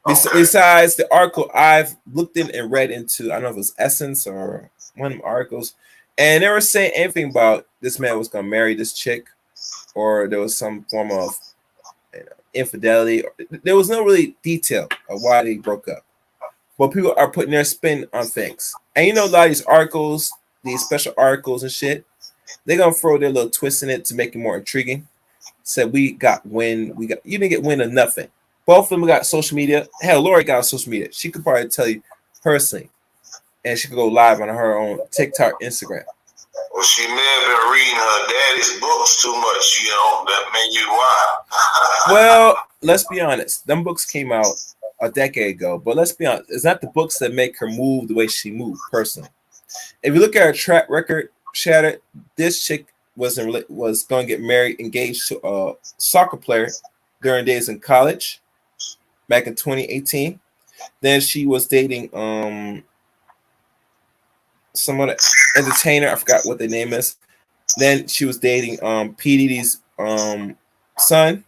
S1: Besides the article I've looked in and read into, I don't know if it was Essence or one of them articles, and they were saying anything about this man was gonna marry this chick, or there was some form of infidelity. There was no really detail of why they broke up, but people are putting their spin on things. And you know, a lot of these articles, these special articles and shit, they're gonna throw their little twist in it to make it more intriguing. Said we got wind, you didn't get wind of nothing. Both of them got social media. Hell, Lori got social media. She could probably tell you personally, and she could go live on her own TikTok, Instagram.
S3: Well, she may have been reading her daddy's books too much, you know. That may be why.
S1: Well, let's be honest. Them books came out a decade ago, but let's be honest. It's not the books that make her move the way she moved personally. If you look at her track record, Shattered, this chick was going to get married, engaged to a soccer player during days in college back in 2018. Then she was dating someone entertainer. I forgot what their name is. Then she was dating P Diddy's son.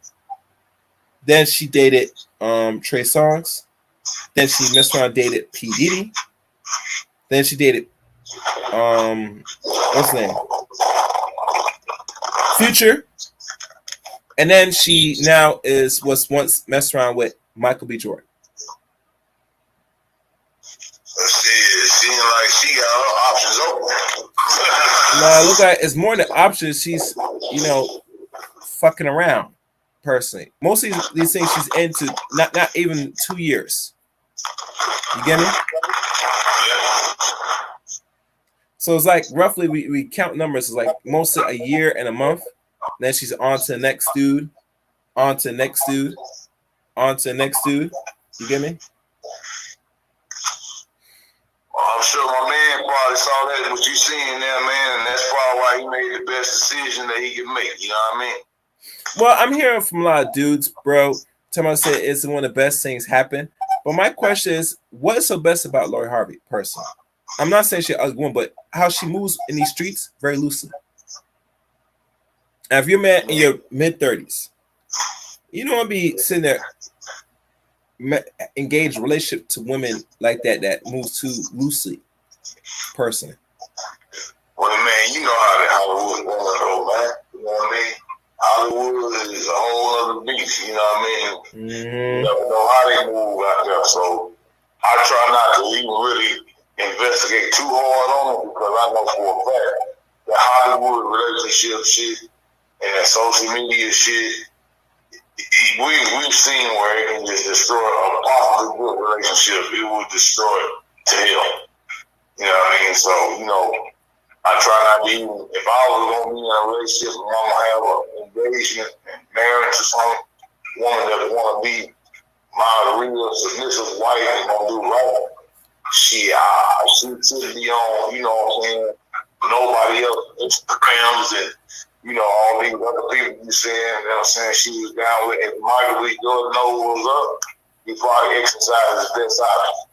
S1: Then she dated Trey Songz. Then she messed around, dated P Diddy. Then she dated what's his name? Future. And then she now was once messed around with Michael B. Jordan.
S3: It seems like she got her options open.
S1: No, look like it's more than options. She's, fucking around. Personally, most of these things she's into, not even 2 years. You get me? So it's like roughly we count numbers. It's like mostly a year and a month. Then she's on to the next dude, on to the next dude, on to the next dude. You get me?
S3: I'm sure my man probably saw that what you seeing there, man, and that's probably why he made the best decision that he could make. You know what I mean?
S1: Well, I'm hearing from a lot of dudes, bro. Someone said it's one of the best things happen. But my question is, what is so best about Lori Harvey, personally? I'm not saying she's an ugly woman, but how she moves in these streets very loosely. Now, if you're a man in your mid-30s, you don't want to be sitting there engaged in relationship to women like that moves too loosely, personally.
S3: Well, man, you know how the Hollywood woman go, man. You know what I mean? Hollywood is a whole other beast, you know what I mean?
S1: Mm-hmm.
S3: You never know how they move out there, so I try not to even really investigate too hard on it because I know for a fact that Hollywood relationship shit and that social media shit, we've seen where it can just destroy a possibly good relationship. It will destroy it to hell. You know what I mean? So, I try not to even, if I was going to be in a relationship and I'm going to have an engagement and marriage to some woman that want to be my real submissive wife and going to do right, she should be on, you know what I'm saying, nobody else Instagrams and, all these other people you saying, you know what I'm saying, she was down with, if Michael B. Jordan knows what was up, he probably exercises his best option.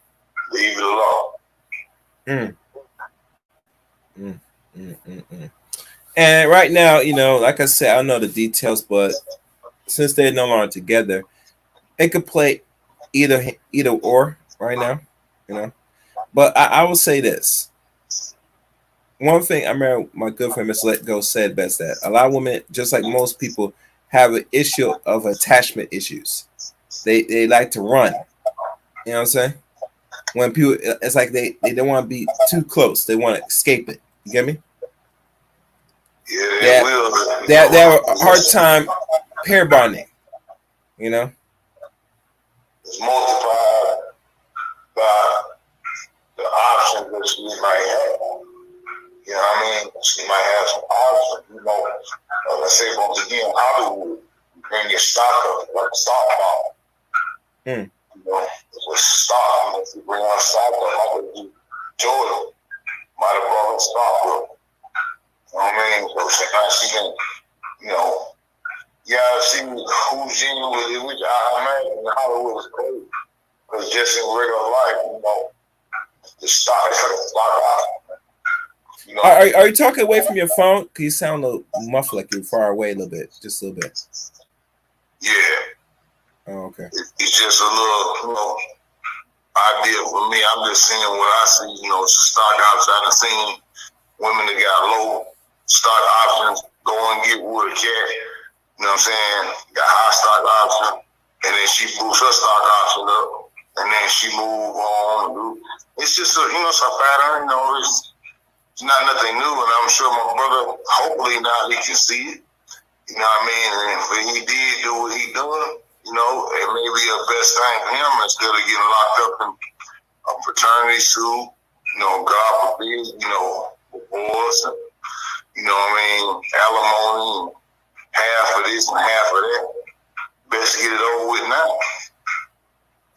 S3: Leave it alone.
S1: And right now, like I said, I don't know the details, but since they're no longer together, it could play either or right now, But I will say this. One thing I remember my good friend Miss Let Go said best that a lot of women, just like most people, have an issue of attachment issues. They like to run. You know what I'm saying? When people, it's like they don't want to be too close. They want to escape it. You get me?
S3: Yeah,
S1: they have a hard time pair bonding.
S3: It's multiplied by the options that she might have. You know what I mean? She might have some options. Let's say once again, Hollywood, bring your stock up like a stock ball.
S1: Mm.
S3: You know, it was stock. If you bring on stock, I could do Jordan. Might have brought her stock up. You know what I mean? So now she can, you know, yeah, see who's genuine with it, which I imagine in Hollywood is crazy. Because just in regular life, you know, the stock is like a stock out. You know,
S1: Are you talking away from your phone? Cause you sound a little muffled, like you're far away a little bit, just a little bit.
S3: yeah.
S1: Oh, okay.
S3: It's just a little, you know, idea for me. I'm just seeing what I see, you know, it's a stock outside and seeing women that got low stock options go and get with a cat. You know what I'm saying? Got high stock option, and then she boosts her stock option up, and then she move on. It's just a, you know, it's a pattern. You know, it's not nothing new, and I'm sure my brother, hopefully now he can see it. You know what I mean? And if he did do what he done, you know, it may be a best thing for him instead of getting locked up in a fraternity suit. You know, God forbid, you know, divorce and, you know what I mean, alimony, and half of this and half of that. Best get it over with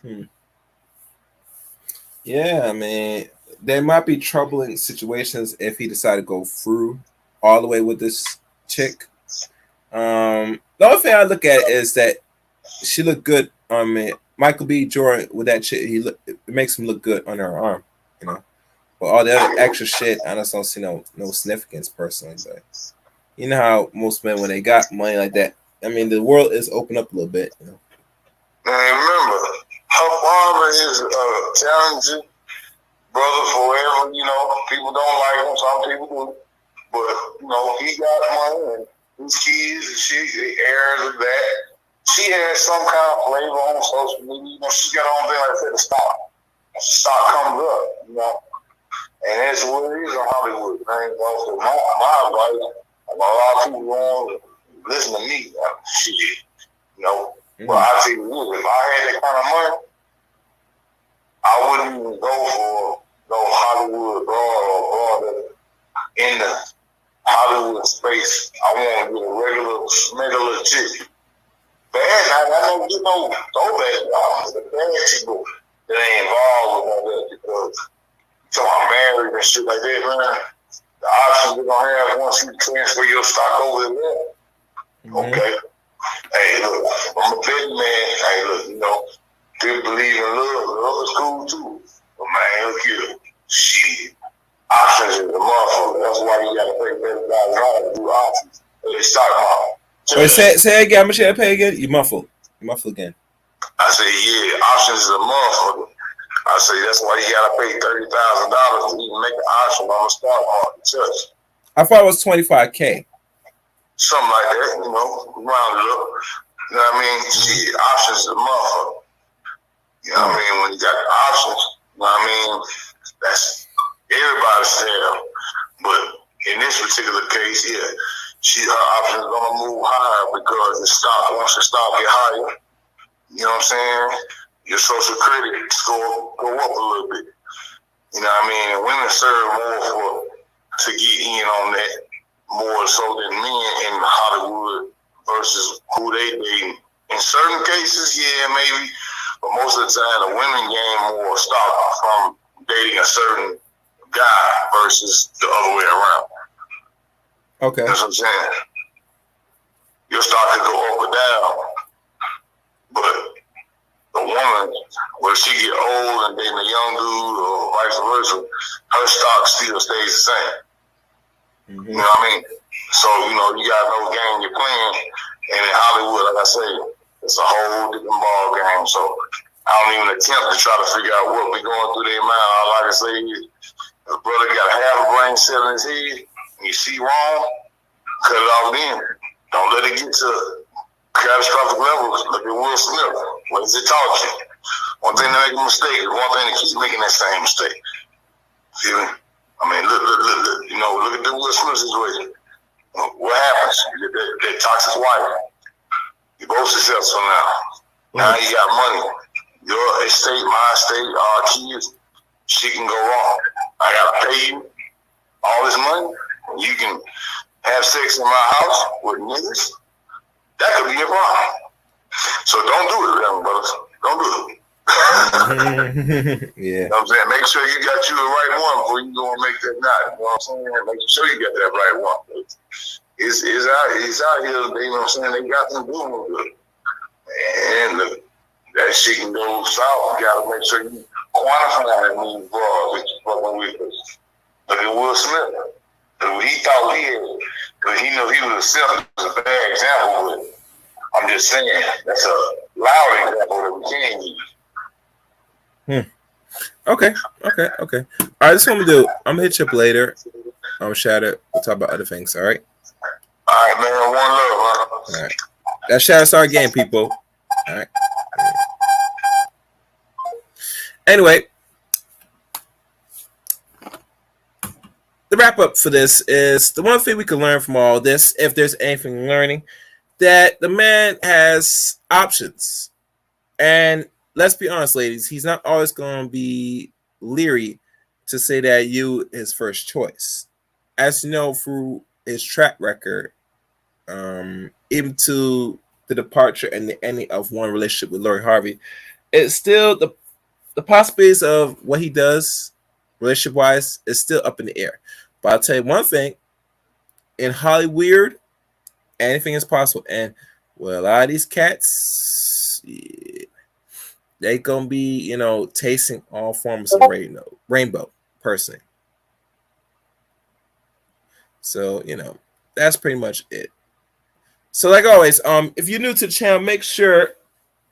S3: now.
S1: Yeah, I mean, there might be troubling situations if he decided to go through all the way with this chick. The only thing I look at is that she looked good on me. Michael B. Jordan with that chick, it makes him look good on her arm, you know. But all the other extra shit, I just don't see no significance personally. But you know how most men, when they got money like that, I mean, the world is open up a little bit, you know.
S3: And remember, her father is a talented brother forever. You know, people don't like him, some people do. But, you know, he got money and his kids and shit, the heirs of that. She has some kind of flavor on social media. You know, she's got her own thing, like I said, the stock. Stock comes up, you know. And that's what it is in Hollywood. Man. So my advice, a lot of people want to listen to me. Shit, you know. Well, I tell you what, if I had that kind of money, I wouldn't even go for no Hollywood broad or broad in the Hollywood space. I want to get a regular chick. Bad, I don't get no throwback. The bad people that ain't involved with all that because so I'm married and shit like that, man. The options you're gonna have once you transfer your stock over there. Okay. Hey, look, I'm a betting man. Hey, look, you know, people believe in love. Love is cool too. But man, look here. Shit. Options is the motherfucker. That's why you gotta pay $30,000 to do options. It's stock market.
S1: Wait, say again. How much you gotta pay again? You muffled. You muffled again.
S3: I say, yeah, options is a motherfucker. I say that's why you gotta pay $30,000 to even make an option on the stock market. Just
S1: I thought it was $25K.
S3: something like that, you know, round it up. You know what I mean? Shit, options is a motherfucker. You know what I mean? When you got the options, you know what I mean? That's everybody's tale. But in this particular case, yeah, her options are gonna move higher because once the stock get higher, you know what I'm saying? Your social credit score go up a little bit. You know what I mean? And women serve more to get in on that more so than men in Hollywood versus who they date. In certain cases, yeah, maybe, but most of the time, the women gain more stock from dating a certain guy versus the other way around.
S1: Okay.
S3: That's what I'm saying. Your stock could go up or down, but a woman, when she get old and dating a young dude or vice versa, her stock still stays the same. You know what I mean? So, you know, you got no game you're playing. And in Hollywood, like I say, it's a whole different ball game. So I don't even attempt to try to figure out what we're going through their mind. All I can say is, if a brother got half a brain cell in his head and you see wrong, cut it off then. Don't let it get to catastrophic levels. Look at Will Smith. What does it taught you? One thing to make a mistake is one thing to keep making that same mistake. Feel me? I mean, look, you know, look at the Will Smith situation. What happens? You get that toxic wife. You both successful now. Now you got money. Your estate, my estate, our kids, shit can go wrong. I gotta pay you all this money. You can have sex in my house with niggas. That could be a problem. So don't do it, young brothers. Don't do it.
S1: Yeah.
S3: You know what I'm saying? Make sure you got you the right one before you go and make that knot. You know what I'm saying? Make sure you got that right one. It's out here, you know what I'm saying? They got them doing good. And that shit can go south. You gotta make sure you quantify that move broad that you fucking with us. Look at Will Smith. He thought he had, because he knew he was accepted as a bad example, but I'm just saying, that's a loud example that we can use.
S1: Okay. All right, this is what I'm gonna do. I'm gonna hit you up later. I'm gonna shout it. We'll talk about other things. All right.
S3: All right, man. One love,
S1: All right. That shout out's our game, people. All right. Anyway, the wrap up for this is the one thing we can learn from all this, if there's anything learning, that the man has options. And let's be honest, ladies, he's not always going to be leery to say that you his first choice. As you know, through his track record, even to the departure and the ending of one relationship with Lori Harvey, it's still the possibilities of what he does relationship wise is still up in the air. But I'll tell you one thing, in Hollywood, anything is possible. And well, a lot of these cats, yeah, they gonna be, tasting all forms of rainbow personally. So, that's pretty much it. So like always, if you're new to the channel, make sure,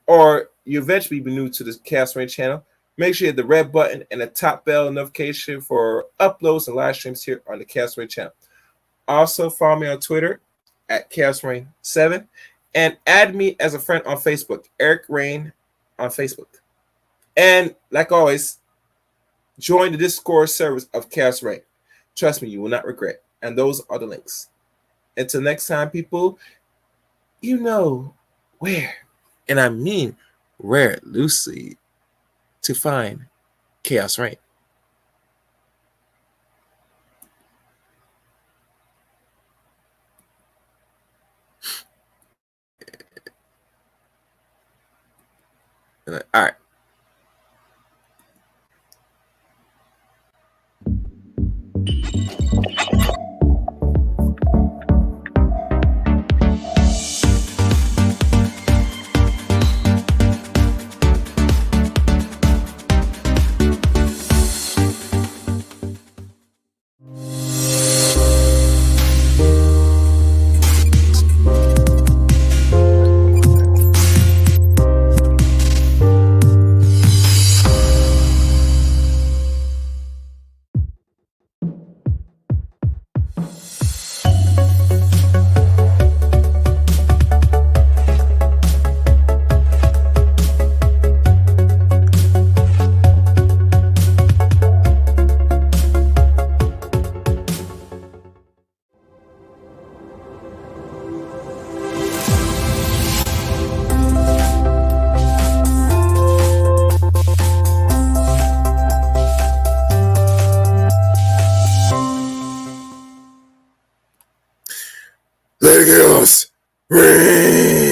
S1: or you eventually be new to the Chaos Rain channel, make sure you hit the red button and the top bell notification for uploads and live streams here on the Chaos Rain channel. Also, follow me on Twitter at Chaos Rain 7 and add me as a friend on Facebook, Eric Rain on Facebook. And like always, join the Discord servers of Chaos Rain. Trust me, you will not regret. And those are the links. Until next time, people, you know where, and I mean where loosely, to find Chaos Rain. All right. Let it Chaos Rain.